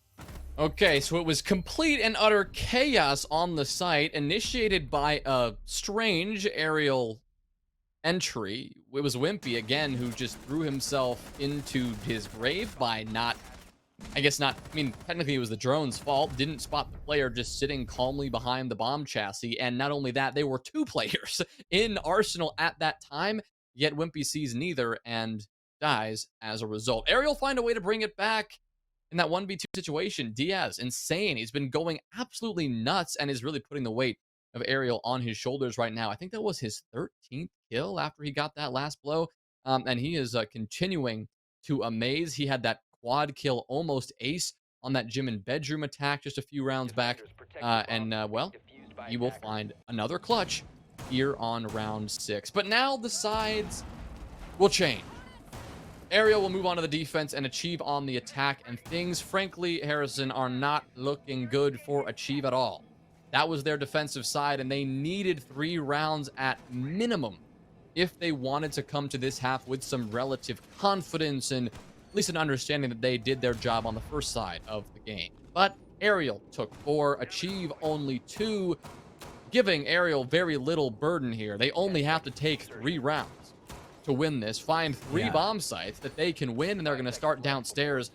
Okay, so it was complete and utter chaos on the site, initiated by a strange aerial entry. It was Wimpy, again, who just threw himself into his grave by technically it was the drone's fault. Didn't spot the player just sitting calmly behind the bomb chassis. And not only that, there were 2 players in Arsenal at that time, yet Wimpy sees neither and dies as a result. Arial find a way to bring it back in that 1v2 situation. Diaz, insane. He's been going absolutely nuts and is really putting the weight of Arial on his shoulders right now. I think that was his 13th kill after he got that last blow. And he is continuing to amaze. He had that quad kill, almost ace, on that gym and bedroom attack just a few rounds back. Well, he will find another clutch here on round 6. But now the sides will change. Arial will move on to the defense and Achieve on the attack, and things, frankly, Harrison, are not looking good for Achieve at all. That was their defensive side, and they needed 3 rounds at minimum if they wanted to come to this half with some relative confidence and at least an understanding that they did their job on the first side of the game. But Arial took 4, Achieve only 2, giving Arial very little burden here. They only have to take 3 rounds to win this, find 3 bomb sites that they can win, and they're going to start downstairs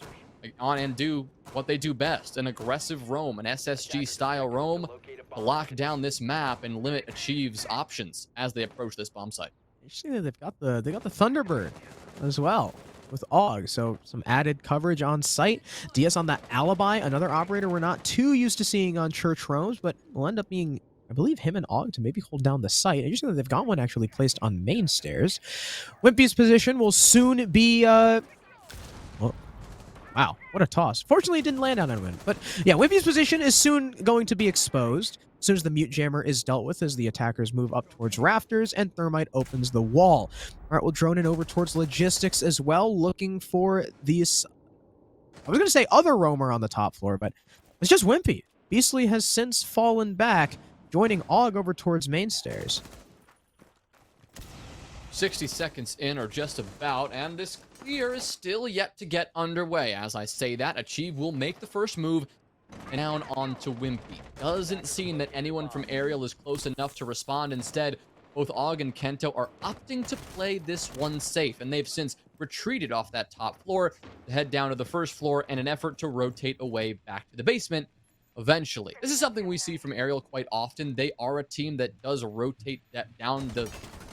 on and do what they do best, an aggressive roam, an SSG style roam, to lock down this map and limit Achieve's options as they approach this bomb site. Interesting that they got the Thunderbird as well with AUG, so some added coverage on site. DS on that alibi, another operator we're not too used to seeing on church roams, but will end up being, I believe, him and AUG to maybe hold down the site. Interesting that they've got one actually placed on main stairs. Wimpy's position will soon be wow, what a toss. Fortunately, it didn't land on anyone. But yeah, Wimpy's position is soon going to be exposed as soon as the mute jammer is dealt with, as the attackers move up towards rafters and Thermite opens the wall. All right, we'll drone in over towards logistics as well, looking for these, I was going to say other roamer on the top floor, but it's just Wimpy. Beastly has since fallen back, joining AUG over towards main stairs. 60 seconds in, or just about, and this clear is still yet to get underway. As I say that, Achieve will make the first move and down onto Wimpy. Doesn't seem that anyone from Arial is close enough to respond. Instead, both AUG and Kento are opting to play this one safe, and they've since retreated off that top floor to head down to the first floor in an effort to rotate away back to the basement eventually. This is something we see from Arial quite often. They are a team that does rotate that down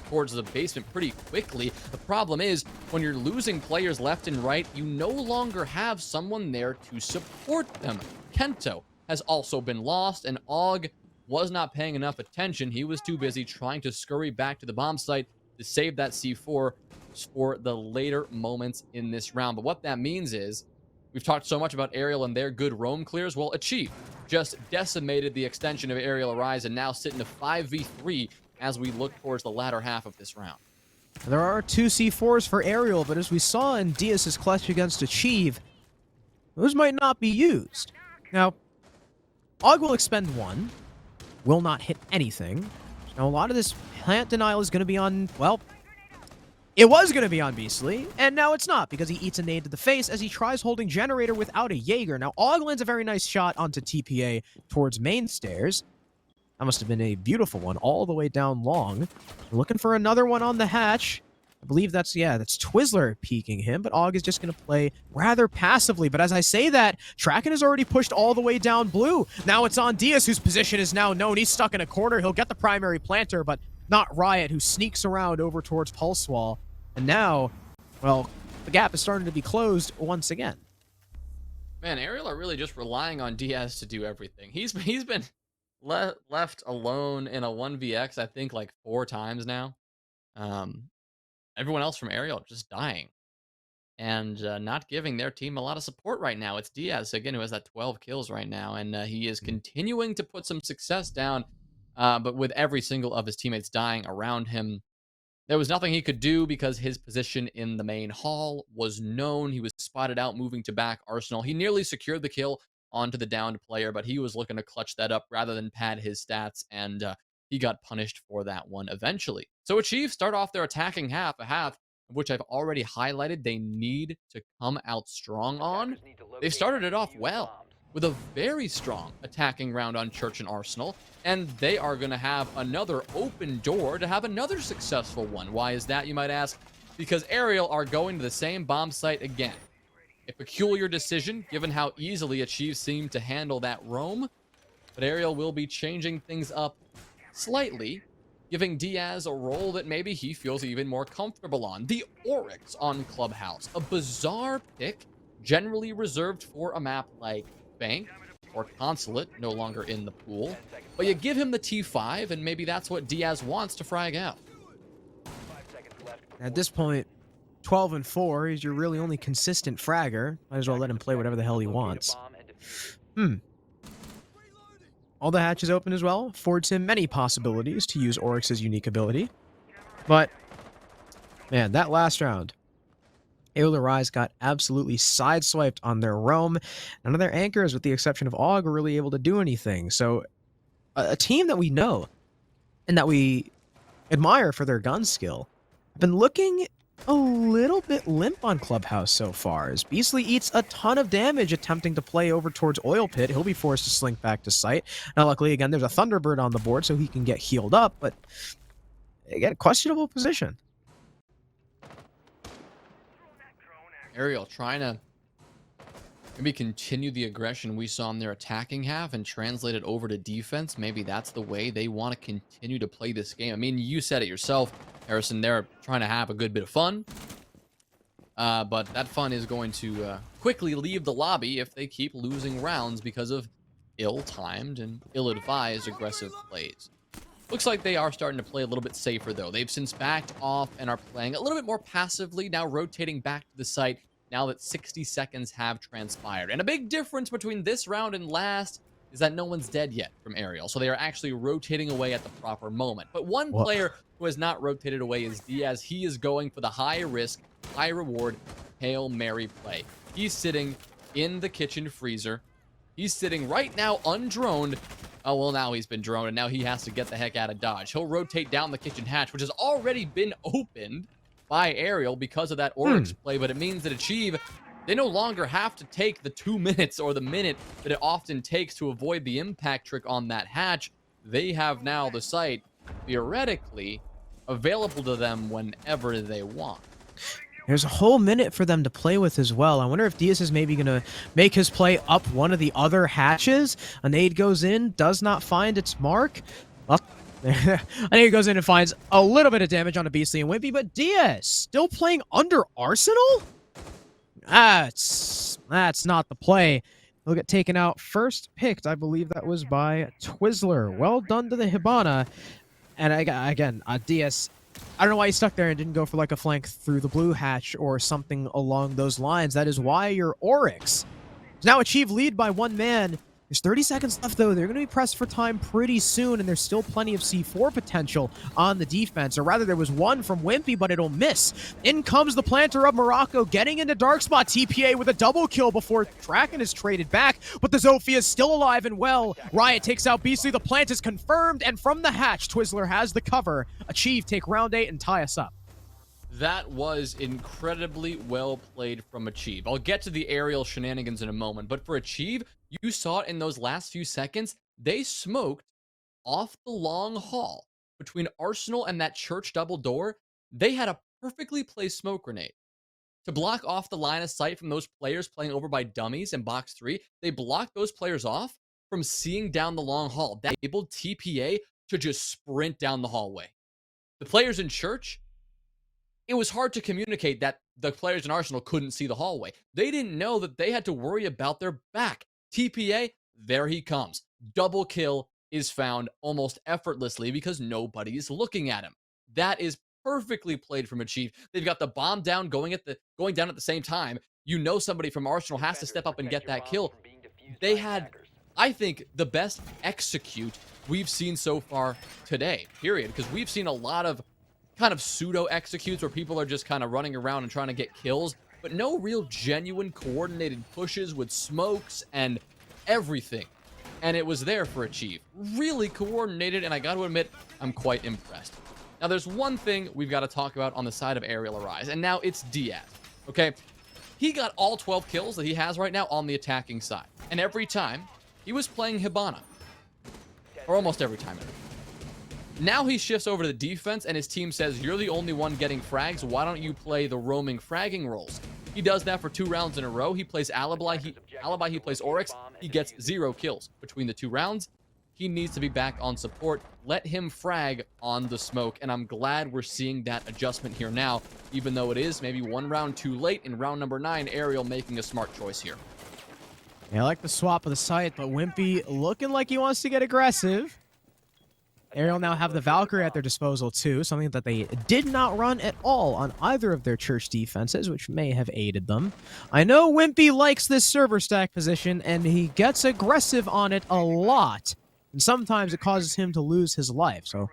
towards the basement pretty quickly. The problem is, when you're losing players left and right, you no longer have someone there to support them. Kento has also been lost, and AUG was not paying enough attention. He was too busy trying to scurry back to the bomb site to save that C4 for the later moments in this round. But what that means is, we've talked so much about Arial and their good roam clears. Well, Achieve just decimated the extension of Arial Arise and now sit in a 5v3 as we look towards the latter half of this round. There are 2 C4s for Arial, but as we saw in Diaz's clutch against Achieve, those might not be used. Now, AUG will expend 1, will not hit anything. Now, a lot of this plant denial is going to be on, well, it was going to be on Beastly, and now it's not, because he eats a nade to the face as he tries holding Generator without a Jaeger. Now, AUG lands a very nice shot onto TPA towards main stairs. That must have been a beautiful one all the way down long. We're looking for another one on the hatch. I believe that's Twizzler peeking him, but AUG is just going to play rather passively. But as I say that, Traken has already pushed all the way down blue. Now it's on Diaz, whose position is now known. He's stuck in a corner. He'll get the primary planter, but not Riot, who sneaks around over towards Pulse Wall. And now, well, the gap is starting to be closed once again. Man, Arial are really just relying on Diaz to do everything. He's been left alone in a 1vx, I think like 4 times now. Um, Everyone else from Arial just dying and not giving their team a lot of support right now. It's Diaz again who has that 12 kills right now, and he is continuing to put some success down. But with every single of his teammates dying around him, there was nothing he could do because his position in the main hall was known. He was spotted out moving to back Arsenal. He nearly secured the kill onto the downed player, but he was looking to clutch that up rather than pad his stats, and he got punished for that one eventually. So Achieve start off their attacking half, a half of which I've already highlighted they need to come out strong on. Attackers need to locate They've started it and off defuse well bombs. with a very strong attacking round on Church and Arsenal, and they are going to have another open door to have another successful one. Why is that, you might ask? Because Arial are going to the same bomb site again. A peculiar decision, given how easily Achieve seemed to handle that roam, but Arial will be changing things up slightly, giving Diaz a role that maybe he feels even more comfortable on. The Oryx on Clubhouse, a bizarre pick, generally reserved for a map like Bank or Consulate, no longer in the pool. But you give him the T5, and maybe that's what Diaz wants to frag out. 5 seconds left. At this point, 12 and 4 is your really only consistent fragger. Might as well let him play whatever the hell he Locate a wants. bomb and defuse it. All the hatches open as well affords him many possibilities to use Oryx's unique ability. But, man, that last round, Arial Rise got absolutely sideswiped on their roam. None of their anchors, with the exception of Og, were really able to do anything. So, a team that we know and that we admire for their gun skill have been looking a little bit limp on Clubhouse so far, as Beastly eats a ton of damage attempting to play over towards Oil Pit. He'll be forced to slink back to site. Now, luckily, again, there's a Thunderbird on the board, so he can get healed up, but again, questionable position. Arial trying to maybe continue the aggression we saw in their attacking half and translate it over to defense. Maybe that's the way they want to continue to play this game. I mean, you said it yourself, Harrison. They're trying to have a good bit of fun. But that fun is going to quickly leave the lobby if they keep losing rounds because of ill-timed and ill-advised aggressive plays. Looks like they are starting to play a little bit safer, though. They've since backed off and are playing a little bit more passively, now rotating back to the site now that 60 seconds have transpired. And a big difference between this round and last is that no one's dead yet from Arial, so they are actually rotating away at the proper moment. But one player who has not rotated away is Diaz. He is going for the high-risk, high-reward Hail Mary play. He's sitting in the kitchen freezer. He's sitting right now undroned. Oh, well, now he's been droned, and now he has to get the heck out of Dodge. He'll rotate down the kitchen hatch, which has already been opened by Arial because of that Oryx play, but it means that Achieve, they no longer have to take the 2 minutes or the minute that it often takes to avoid the impact trick on that hatch. They have now the site, theoretically, available to them whenever they want. There's a whole minute for them to play with as well. I wonder if Diaz is maybe going to make his play up one of the other hatches. A nade goes in, does not find its mark. Well, I think he goes in and finds a little bit of damage on a Beastly and Wimpy, but Diaz still playing under Arsenal? That's not the play. He'll get taken out. First picked, I believe that was by Twizzler. Well done to the Hibana. And again, Diaz, I don't know why he stuck there and didn't go for like a flank through the blue hatch or something along those lines. That is why your Oryx has now achieved lead by one man. There's 30 seconds left, though. They're going to be pressed for time pretty soon, and there's still plenty of C4 potential on the defense. Or rather, there was one from Wimpy, but it'll miss. In comes the planter of Morocco, getting into dark spot. TPA with a double kill before Kraken is traded back, but the Zofia is still alive and well. Riot takes out Beastly. The plant is confirmed, and from the hatch, Twizzler has the cover. Achieve take round 8 and tie us up. That was incredibly well played from Achieve. I'll get to the Arial shenanigans in a moment, but for Achieve, you saw it in those last few seconds. They smoked off the long hall between Arsenal and that church double door. They had a perfectly placed smoke grenade to block off the line of sight from those players playing over by dummies in box 3. They blocked those players off from seeing down the long hall. That enabled TPA to just sprint down the hallway. The players in church, it was hard to communicate that the players in Arsenal couldn't see the hallway. They didn't know that they had to worry about their back. TPA, there he comes. Double kill is found almost effortlessly because nobody is looking at him. That is perfectly played from Achieve. They've got the bomb down going down at the same time. You know somebody from Arsenal has to step up and get that kill. They had, I think, the best execute we've seen so far today, period. Because we've seen a lot of kind of pseudo executes where people are just kind of running around and trying to get kills, but no real genuine coordinated pushes with smokes and everything. And it was there for Achieve. Really coordinated, and I got to admit, I'm quite impressed. Now, there's one thing we've got to talk about on the side of Arial Arise, and now it's Diaz, okay? He got all 12 kills that he has right now on the attacking side. And every time, he was playing Hibana. Or almost every time. Now he shifts over to the defense, and his team says, you're the only one getting frags. Why don't you play the roaming fragging roles? He does that for 2 rounds in a row. He plays Alibi, he plays Oryx. He gets 0 kills between the 2 rounds. He needs to be back on support. Let him frag on the smoke, and I'm glad we're seeing that adjustment here now, even though it is maybe 1 round too late in round number 9. Arial making a smart choice here. Yeah, I like the swap of the site, but Wimpy looking like he wants to get aggressive. Arial now have the Valkyrie at their disposal too, something that they did not run at all on either of their church defenses, which may have aided them. I know Wimpy likes this server stack position, and he gets aggressive on it a lot. And sometimes it causes him to lose his life. So,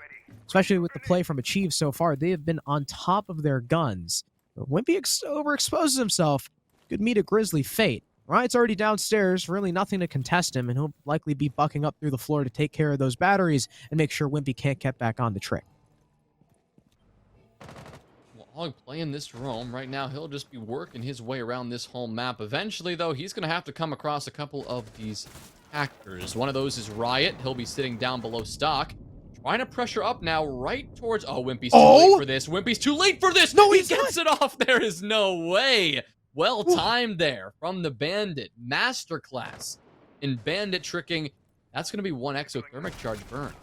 especially with the play from Achieve so far, they have been on top of their guns. But Wimpy overexposes himself. Could meet a grisly fate. Riot's already downstairs, really nothing to contest him, and he'll likely be bucking up through the floor to take care of those batteries and make sure Wimpy can't get back on the trick. Well, playing this roam right now, he'll just be working his way around this whole map. Eventually, though, he's going to have to come across a couple of these actors. One of those is Riot. He'll be sitting down below stock. Trying to pressure up now right towards... Oh, Wimpy's too late for this. Wimpy's too late for this! No, he gets it off! There is no way! Well timed there from the Bandit. Masterclass in Bandit tricking. That's going to be 1 exothermic charge burn.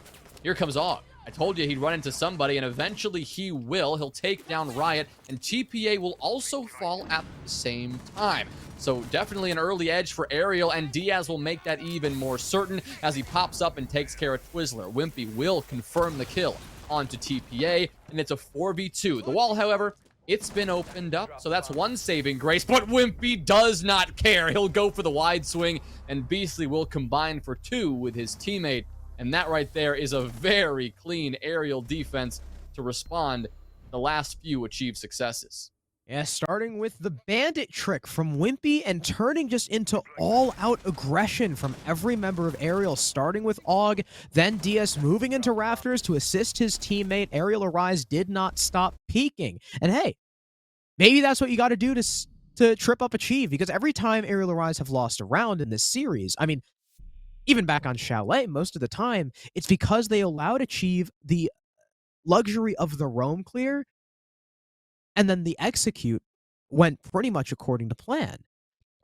Here comes Og. I told you he'd run into somebody, and eventually he will. He'll take down Riot, and TPA will also fall at the same time. So definitely an early edge for Arial, and Diaz will make that even more certain as he pops up and takes care of Twizzler. Wimpy will confirm the kill onto TPA, and it's a 4v2. The wall, however, it's been opened up, so that's 1 saving grace, but Wimpy does not care. He'll go for the wide swing, and Beastly will combine for 2 with his teammate. And that right there is a very clean Arial defense to respond to the last few achieved successes. Yeah, starting with the Bandit trick from Wimpy and turning just into all-out aggression from every member of Arial, starting with Og, then Diaz moving into Rafters to assist his teammate. Arial Arise did not stop peeking. And hey, maybe that's what you got to do to trip up Achieve, because every time Arial Arise have lost a round in this series, I mean, even back on Chalet, most of the time, it's because they allowed Achieve the luxury of the roam clear, and then the execute went pretty much according to plan.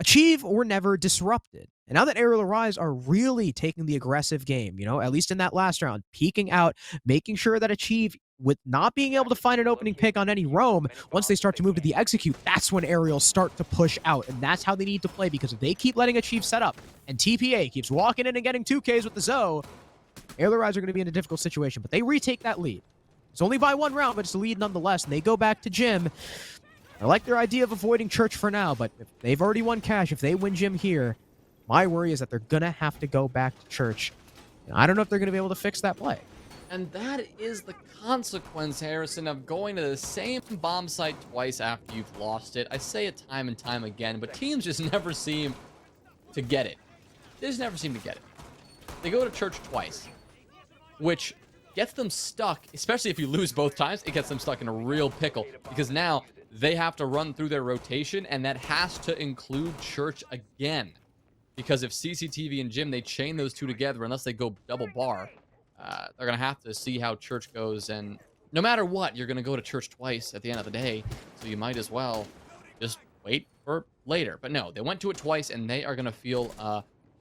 Achieve were never disrupted. And now that Arial Arise are really taking the aggressive game, you know, at least in that last round, peeking out, making sure that Achieve, with not being able to find an opening pick on any roam, once they start to move to the execute, that's when Arial start to push out. And that's how they need to play, because if they keep letting Achieve set up, and TPA keeps walking in and getting 2Ks with the Zoe, Arial Arise are going to be in a difficult situation. But they retake that lead. It's only by 1 round, but it's a lead nonetheless, and they go back to Gym. I like their idea of avoiding Church for now, but if they've already won cash, if they win Gym here, my worry is that they're going to have to go back to Church. And I don't know if they're going to be able to fix that play. And that is the consequence, Harrison, of going to the same bomb site twice after you've lost it. I say it time and time again, but teams just never seem to get it. They just never seem to get it. They go to Church twice, which gets them stuck, especially if you lose both times. It gets them stuck in a real pickle, because now they have to run through their rotation, and that has to include Church again. Because if CCTV and Gym, they chain those 2 together, unless they go double bar, they're going to have to see how Church goes. And no matter what, you're going to go to Church twice at the end of the day, so you might as well just wait for later. But no, they went to it twice, and they are going to feel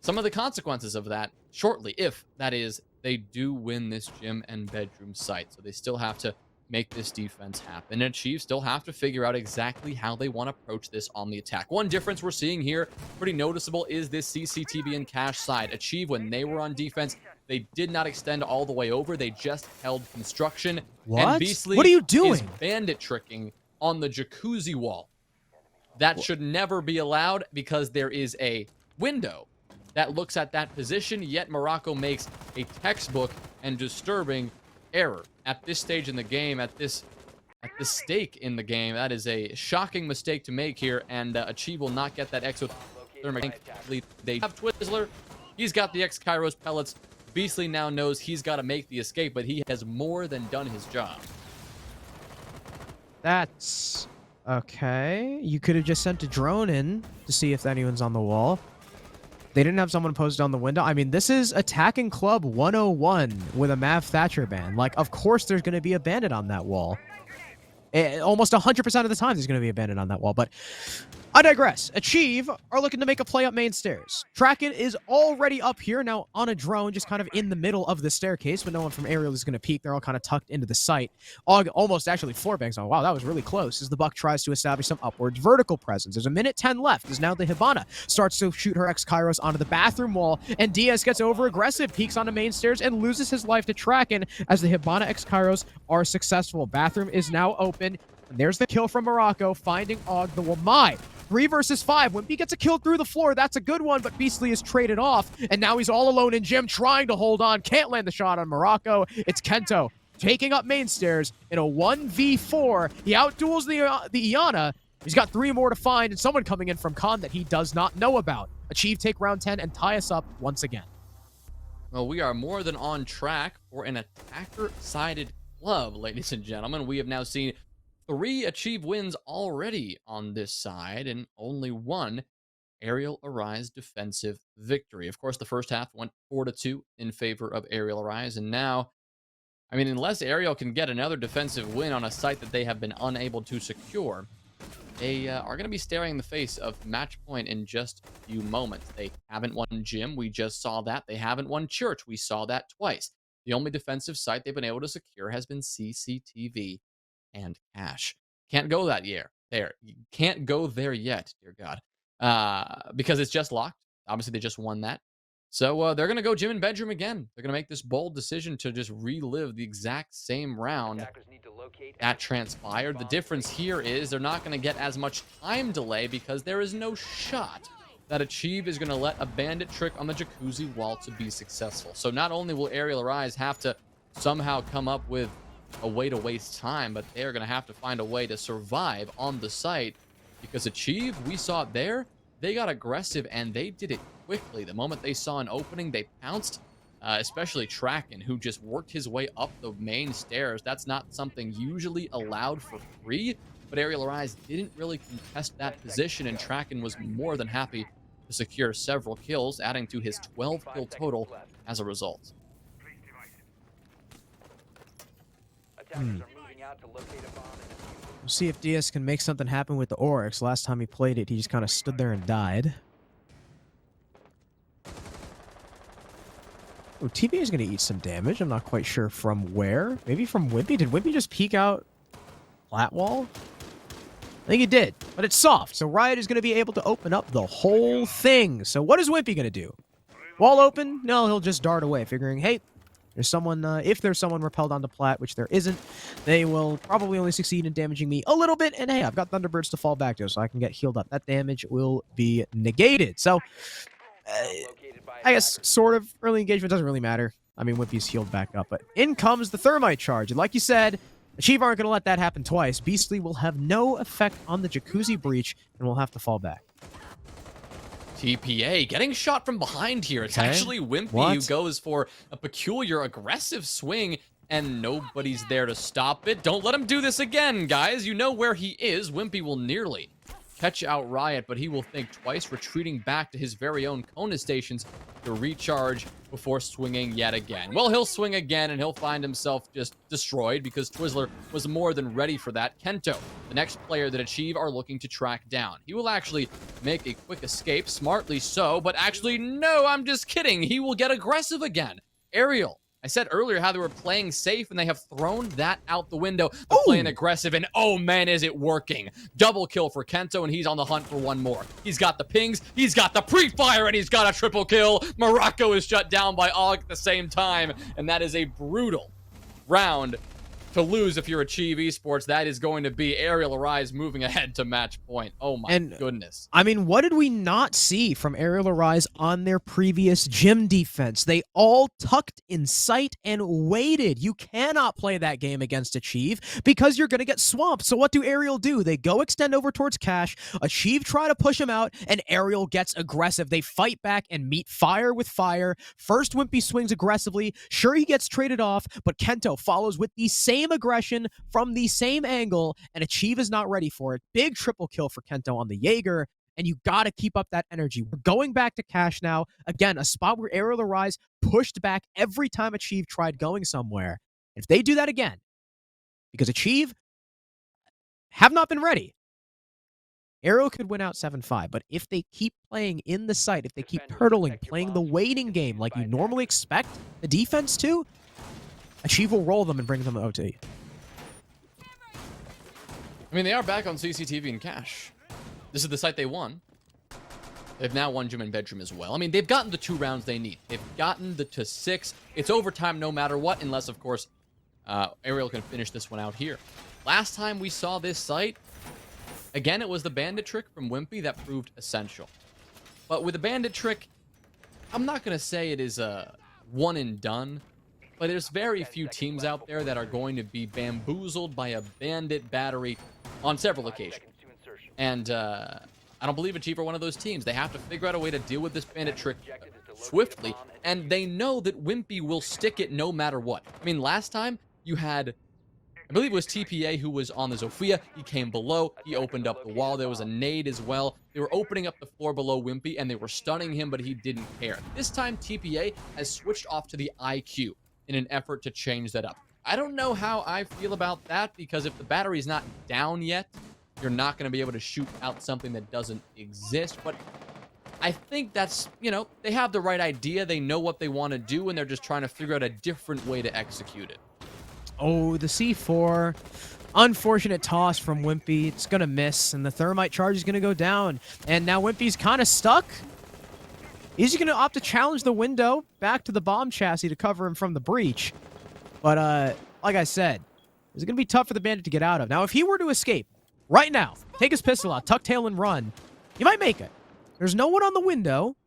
some of the consequences of that shortly, if, that is, they do win this Gym and bedroom site. So they still have to make this defense happen. And Chiefs still have to figure out exactly how they want to approach this on the attack. One difference we're seeing here, pretty noticeable, is this CCTV and cash side. Achieve, when they were on defense, They did not extend all the way over. They just held construction. What? And Beastly What are you is doing? bandit tricking on the jacuzzi wall. That should never be allowed because there is a window that looks at that position, yet Morocco makes a textbook and disturbing error. At this stage in the game, at this stake in the game, that is a shocking mistake to make here, and Achieve will not get that exothermic. They have Twizzler. He's got the X-Kairos pellets. Beastly now knows he's got to make the escape, but he has more than done his job. That's okay. You could have just sent a drone in to see if anyone's on the wall. They didn't have someone posted on the window. I mean, this is attacking club 101 with a Mav Thatcher ban. Like, of course there's going to be a bandit on that wall. Almost 100% of the time there's going to be a bandit on that wall, but I digress. Achieve are looking to make a play up main stairs. Kraken is already up here now on a drone, just kind of in the middle of the staircase, but no one from Arial is going to peek. They're all kind of tucked into the site. Og almost actually floor bangs on. Wow, that was really close as the Buck tries to establish some upwards vertical presence. There's a minute 10 left as now the Hibana starts to shoot her X-Kairos onto the bathroom wall, and Diaz gets over aggressive, peeks onto main stairs, and loses his life to Kraken as the Hibana X-Kairos are successful. Bathroom is now open. And there's the kill from Morocco, finding Og the Wamai. 3 versus 5. Wimpy gets a kill through the floor. That's a good one, but Beastly is traded off. And now he's all alone in gym trying to hold on. Can't land the shot on Morocco. It's Kento taking up main stairs in a 1v4. He outduels the Iana. He's got 3 more to find, and someone coming in from Khan that he does not know about. Achieve take round 10 and tie us up once again. Well, we are more than on track for an attacker-sided club, ladies and gentlemen. We have now seen 3 Achieve wins already on this side, and only 1 Arial Arise defensive victory. Of course, the first half went 4-2 in favor of Arial Arise, and now, I mean, unless Arial can get another defensive win on a site that they have been unable to secure, they are going to be staring in the face of match point in just a few moments. They haven't won Gym. We just saw that. They haven't won Church. We saw that twice. The only defensive site they've been able to secure has been CCTV and Cash. Can't go that year. There. You can't go there yet, dear God. Because it's just locked. Obviously, they just won that. So they're going to go Gym and Bedroom again. They're going to make this bold decision to just relive the exact same round that transpired. The difference here is they're not going to get as much time delay because there is no shot that Achieve is going to let a bandit trick on the jacuzzi wall to be successful. So not only will Arial Arise have to somehow come up with a way to waste time, but they're going to have to find a way to survive on the site because Achieve, we saw it there, they got aggressive and they did it quickly. The moment they saw an opening, they pounced, especially Traken, who just worked his way up the main stairs. That's not something usually allowed for free, but Arial Arise didn't really contest that position, and Traken was more than happy to secure several kills, adding to his 12 kill total as a result. We'll see if Diaz can make something happen with the Oryx. Last time he played it, he just kind of stood there and died. Oh, TB is going to eat some damage. I'm not quite sure from where. Maybe from Wimpy. Did Wimpy just peek out flat wall? I think he did, but it's soft. So Riot is going to be able to open up the whole thing. So what is Wimpy going to do? Wall open? No, he'll just dart away, figuring, hey, there's someone, if there's someone repelled onto Plat, which there isn't, they will probably only succeed in damaging me a little bit. And hey, I've got Thunderbirds to fall back to, so I can get healed up. That damage will be negated. So, I guess, sort of, early engagement doesn't really matter. I mean, Wimpy's healed back up. But in comes the Thermite charge. And like you said, Achieve aren't going to let that happen twice. Beastly will have no effect on the Jacuzzi breach and will have to fall back. TPA getting shot from behind here. It's actually Wimpy who goes for a peculiar aggressive swing, and nobody's there to stop it. Don't let him do this again, guys. You know where he is. Wimpy will nearly catch out Riot, but he will think twice, retreating back to his very own Kona stations to recharge before swinging yet again. Well, he'll swing again, and he'll find himself just destroyed because Twizzler was more than ready for that. Kento, the next player that Achieve are looking to track down. He will actually make a quick escape, smartly so, but actually, no, I'm just kidding. He will get aggressive again. Arial I said earlier how they were playing safe, and they have thrown that out the window. They're playing aggressive, and oh man, is it working. Double kill for Kento, and he's on the hunt for one more. He's got the pings, he's got the pre-fire, and he's got a triple kill. Morocco is shut down by Og at the same time, and that is a brutal round to lose if you're Achieve Esports. That is going to be Arial Arise moving ahead to match point. Oh my goodness. I mean, what did we not see from Arial Arise on their previous gym defense? They all tucked in sight and waited. You cannot play that game against Achieve because you're going to get swamped. So what do Arial do? They go extend over towards Cash. Achieve try to push him out, and Arial gets aggressive. They fight back and meet fire with fire. First, Wimpy swings aggressively. Sure, he gets traded off, but Kento follows with the same aggression from the same angle, and Achieve is not ready for it. Big triple kill for Kento on the Jaeger, and you got to keep up that energy. We're going back to Cash now. Again, a spot where Arial Arise pushed back every time Achieve tried going somewhere. If they do that again, because Achieve have not been ready, Arial could win out 7-5, but if they keep playing in the site, if they keep turtling, playing the waiting game like you normally expect the defense to, Achieve will roll them and bring them to OT. I mean, they are back on CCTV and Cash. This is the site they won. They've now won gym and bedroom as well. I mean, they've gotten the 2 rounds they need. They've gotten to 6. It's overtime no matter what, unless, of course, Arial can finish this one out here. Last time we saw this site, again, it was the bandit trick from Wimpy that proved essential. But with the bandit trick, I'm not going to say it is a one and done, but there's very few teams out there that are going to be bamboozled by a bandit battery on several occasions. And I don't believe Achieve are one of those teams. They have to figure out a way to deal with this bandit trick swiftly, and they know that Wimpy will stick it no matter what. I mean, last time you had, I believe it was TPA who was on the Zofia. He came below. He opened up the wall. There was a nade as well. They were opening up the floor below Wimpy, and they were stunning him, but he didn't care. This time, TPA has switched off to the IQ in an effort to change that up. I don't know how I feel about that, because if the battery's not down yet, you're not going to be able to shoot out something that doesn't exist. But I think that's, you know, they have the right idea. They know what they want to do, and they're just trying to figure out a different way to execute it. Oh, the C4. Unfortunate toss from Wimpy. It's going to miss, and the thermite charge is going to go down. And now Wimpy's kind of stuck. He's going to opt to challenge the window back to the bomb chassis to cover him from the breach. But, like I said, it's going to be tough for the bandit to get out of. Now, if he were to escape right now, take his pistol out, tuck tail, and run, he might make it. There's no one on the window.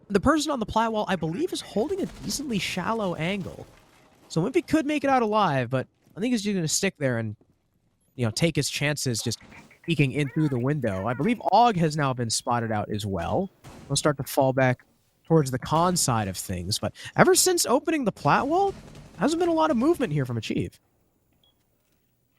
The person on the ply wall, I believe, is holding a decently shallow angle. So Wimpy could make it out alive, but I think he's just going to stick there and, you know, take his chances just peeking in through the window. I believe Og has now been spotted out as well. He'll start to fall back towards the con side of things. But ever since opening the plat wall, hasn't been a lot of movement here from Achieve.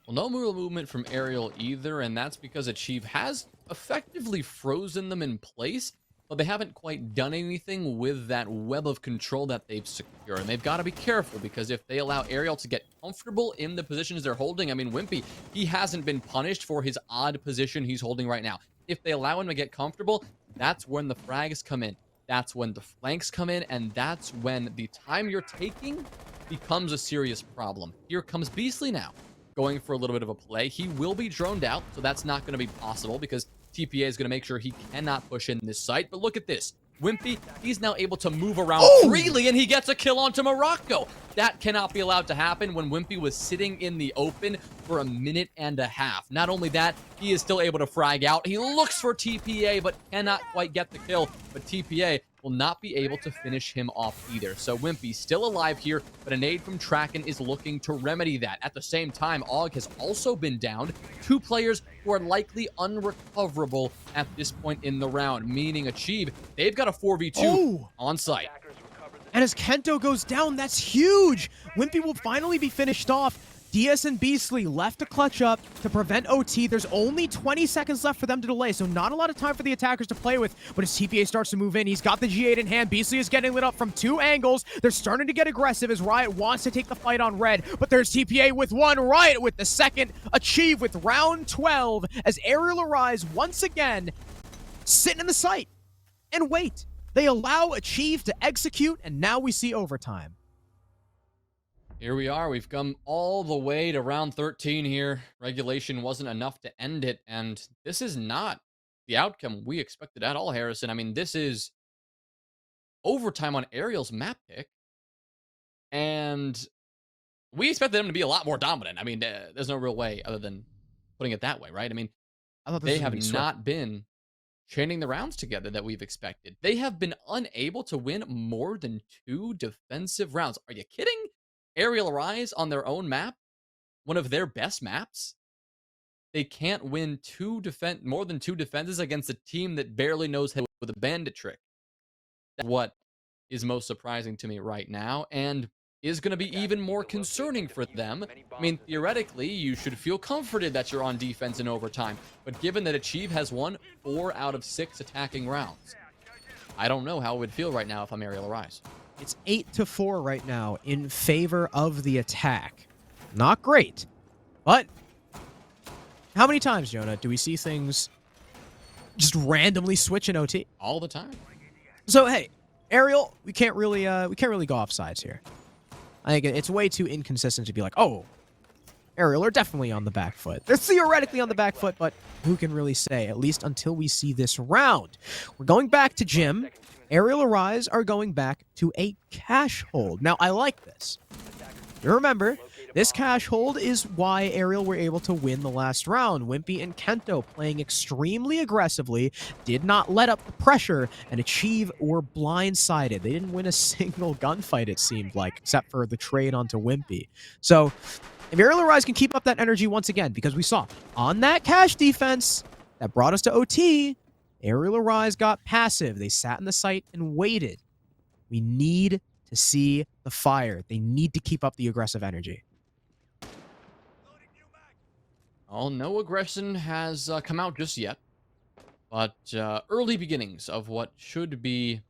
Well, no movement from Arial either, and that's because Achieve has effectively frozen them in place, but they haven't quite done anything with that web of control that they've secured. And they've got to be careful, because if they allow Arial to get comfortable in the positions they're holding, I mean, Wimpy, he hasn't been punished for his odd position he's holding right now. If they allow him to get comfortable, that's when the frags come in. That's when the flanks come in, and that's when the time you're taking becomes a serious problem. Here comes Beastly now, going for a little bit of a play. He will be droned out, so that's not going to be possible, because TPA is going to make sure he cannot push in this site. But look at this. Wimpy, he's now able to move around freely, and he gets a kill onto Morocco. That cannot be allowed to happen when Wimpy was sitting in the open for 1.5 minutes. Not only that, he is still able to frag out. He looks for TPA, but cannot quite get the kill. But TPA will not be able to finish him off either. So Wimpy still alive here, but a nade from Traken is looking to remedy that. At the same time, Og has also been downed. 2 players who are likely unrecoverable at this point in the round, meaning Achieve, they've got a 4v2 on site. And as Kento goes down, that's huge. Wimpy will finally be finished off. DS and Beastly left to clutch up to prevent OT. There's only 20 seconds left for them to delay, so not a lot of time for the attackers to play with. But as TPA starts to move in, he's got the G8 in hand. Beastly is getting lit up from 2 angles. They're starting to get aggressive as Riot wants to take the fight on red. But there's TPA with 1, Riot with the second, Achieve with round 12 as Arial Arise once again sitting in the site and wait. They allow Achieve to execute, and now we see overtime. Here we are. We've come all the way to round 13 here. Regulation wasn't enough to end it, and this is not the outcome we expected at all, Harrison. I mean, this is overtime on Ariel's map pick, and we expected them to be a lot more dominant. I mean, there's no real way other than putting it that way, right? I mean, I thought this they was gonna have be swift. not been chaining the rounds together that we've expected. They have been unable to win more than 2 defensive rounds. Are you kidding? Ariel Arise on their own map, one of their best maps. They can't win more than 2 defenses against a team that barely knows how with a bandit trick. That's what is most surprising to me right now, and is going to be even more concerning for them. I mean, theoretically, you should feel comforted that you're on defense in overtime, but given that Achieve has won 4 out of 6 attacking rounds, I don't know how it would feel right now if I'm Ariel Arise. It's 8-4 right now in favor of the attack. Not great, but how many times, Jonah, do we see things just randomly switch in OT? All the time. So hey, Ariel, we can't really go off sides here. I think it's way too inconsistent to be like, oh, Ariel are definitely on the back foot. They're theoretically on the back foot, but who can really say, at least until we see this round. We're going back to Jim. Ariel Arise are going back to a cash hold. Now, I like this. You remember, this cash hold is why Ariel were able to win the last round. Wimpy and Kento playing extremely aggressively, did not let up the pressure, and Achieve were blindsided. They didn't win a single gunfight, it seemed like, except for the trade onto Wimpy. So, if Ariel Arise can keep up that energy once again, because we saw on that cash defense that brought us to OT, Ariel Arise got passive. They sat in the site and waited. We need to see the fire. They need to keep up the aggressive energy. Well, no aggression has come out just yet, but early beginnings of what should be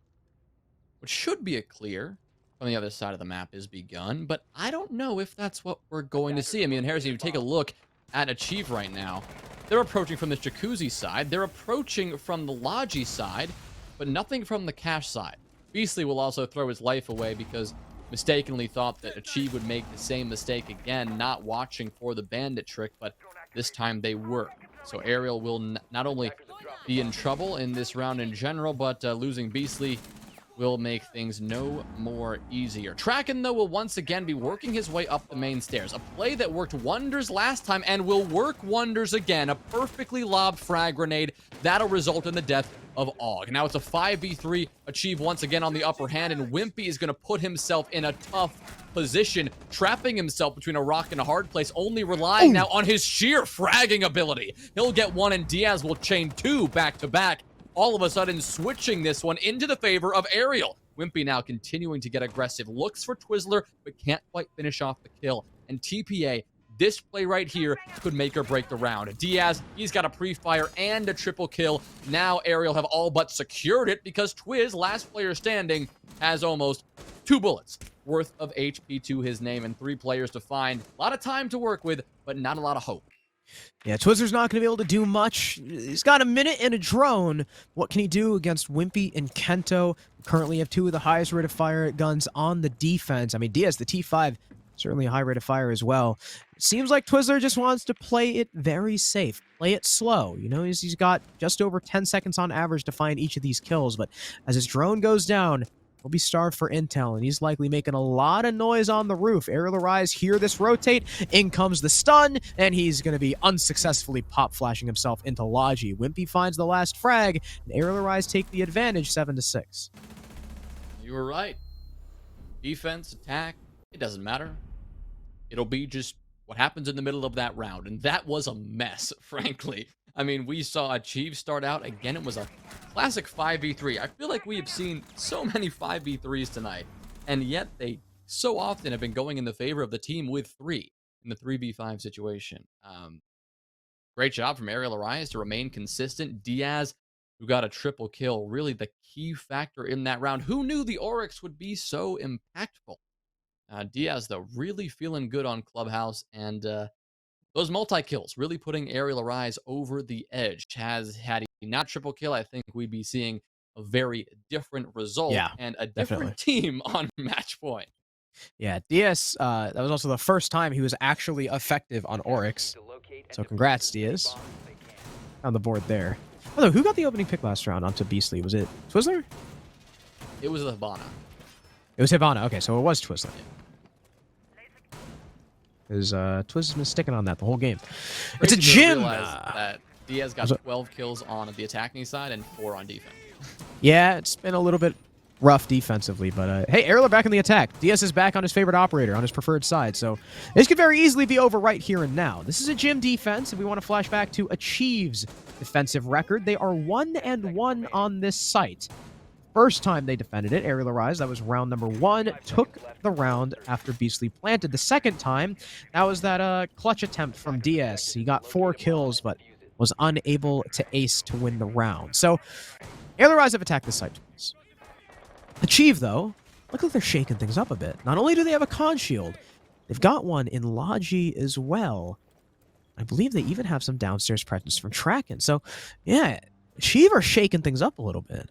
a clear on the other side of the map is begun, but I don't know if that's what we're going to see. I mean, Harrison, you take a look at Achieve right now. They're approaching from the Jacuzzi side. They're approaching from the Logi side, but nothing from the cash side. Beastly will also throw his life away because mistakenly thought that Achieve would make the same mistake again, not watching for the bandit trick, but this time they were. So Ariel will not only be in trouble in this round in general, but losing Beastly will make things no more easier. Tracken, though, will once again be working his way up the main stairs. A play that worked wonders last time and will work wonders again. A perfectly lobbed frag grenade. That'll result in the death of Og. Now it's a 5v3. Achieve once again on the upper hand, and Wimpy is going to put himself in a tough position, trapping himself between a rock and a hard place, only relying now on his sheer fragging ability. He'll get one, and Diaz will chain 2 back-to-back. All of a sudden switching this one into the favor of Ariel. Wimpy now continuing to get aggressive. Looks for Twizzler, but can't quite finish off the kill. And TPA, this play right here could make or break the round. Diaz, he's got a pre-fire and a triple kill. Now Ariel have all but secured it because Twiz, last player standing, has almost 2 bullets worth of HP to his name and 3 players to find. A lot of time to work with, but not a lot of hope. Yeah, Twizzler's not going to be able to do much. He's got a minute and a drone. What can he do against Wimpy and Kento? We currently have 2 of the highest rate of fire guns on the defense. I mean, Diaz, the T5, certainly a high rate of fire as well. It seems like Twizzler just wants to play it very safe. Play it slow. You know, he's got just over 10 seconds on average to find each of these kills. But as his drone goes down, he'll be starved for intel, and he's likely making a lot of noise on the roof. Ariel Arise hear this rotate, in comes the stun, and he's going to be unsuccessfully pop-flashing himself into Logi. Wimpy finds the last frag, and Ariel Arise take the advantage 7-6. You were right. Defense, attack, it doesn't matter. It'll be just what happens in the middle of that round, and that was a mess, frankly. I mean, we saw Achieve start out. Again, it was a classic 5v3. I feel like we have seen so many 5v3s tonight, and yet they so often have been going in the favor of the team with 3 in the 3v5 situation. Great job from Ariel Arise to remain consistent. Diaz, who got a triple kill, really the key factor in that round. Who knew the Oryx would be so impactful? Diaz, though, really feeling good on Clubhouse, and those multi-kills really putting Ariel Arise over the edge. Had he not triple kill, I think we'd be seeing a very different result and a different team on match point. Yeah, Diaz, that was also the first time he was actually effective on Oryx. So congrats, Diaz. On the board there. Although, who got the opening pick last round onto Beastly? Was it Twizzler? It was the Habana. It was Havana. Okay, so it was Twizzler. Because Twiz has been sticking on that the whole game. It's a Crazy to gym! realize that Diaz got 12 kills on the attacking side and 4 on defense. Yeah, it's been a little bit rough defensively, but hey, Ariel are back in the attack. Diaz is back on his favorite operator, on his preferred side, so this could very easily be over right here and now. This is a gym defense, and we want to flash back to Achieve's defensive record. They are 1-1 on this site. First time they defended it, Arial Arise, that was round number 1, took the round after Beastly planted. The second time, that was that clutch attempt from Diaz. He got 4 kills, but was unable to ace to win the round. So, Arial Arise have attacked this site twice. Achieve, though, look like they're shaking things up a bit. Not only do they have a con shield, they've got one in Logi as well. I believe they even have some downstairs presence from Kraken. So, yeah, Achieve are shaking things up a little bit.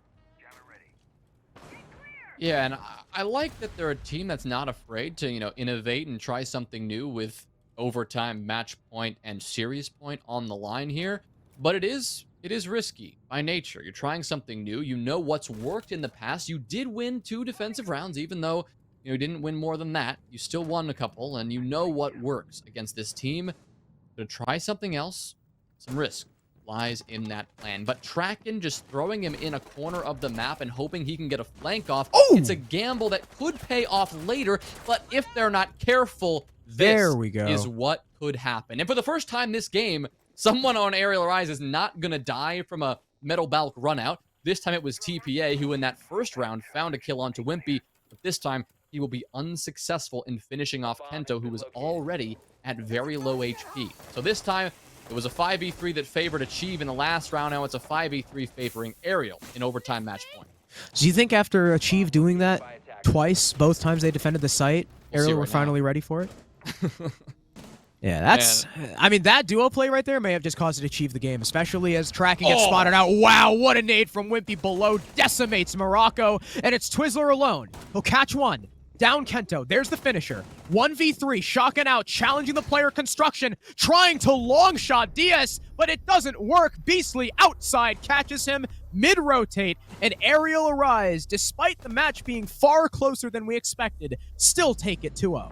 Yeah, and I like that they're a team that's not afraid to, innovate and try something new with overtime, match point, and series point on the line here. But it is risky by nature. You're trying something new. You know what's worked in the past. You did win 2 defensive rounds, even though you didn't win more than that. You still won a couple, and you know what works against this team. To try something else, some risk lies in that plan. But Kraken just throwing him in a corner of the map and hoping he can get a flank off. Oh! It's a gamble that could pay off later, but if they're not careful, There we go. is what could happen. And for the first time this game, someone on Arial Arise is not going to die from a Metal Balk run out. This time it was TPA who in that first round found a kill onto Wimpy, but this time he will be unsuccessful in finishing off Kento, who was already at very low HP. So this time, it was a 5v3 that favored Achieve in the last round. Now it's a 5v3 favoring Arial in overtime match point. Do you think after Achieve doing that twice, both times they defended the site, Arial were finally ready for it? Yeah, that's... I mean, that duo play right there may have just caused it to Achieve the game, especially as Tracking gets spotted out. Wow, what a nade from Wimpy below. Decimates Morocco, and it's Twizzler alone. He'll catch one. Down Kento. There's the finisher. 1v3, shocking out, challenging the player construction, trying to long shot Diaz, but it doesn't work. Beastly outside catches him mid-rotate, and Arial Arise, despite the match being far closer than we expected, still take it 2-0.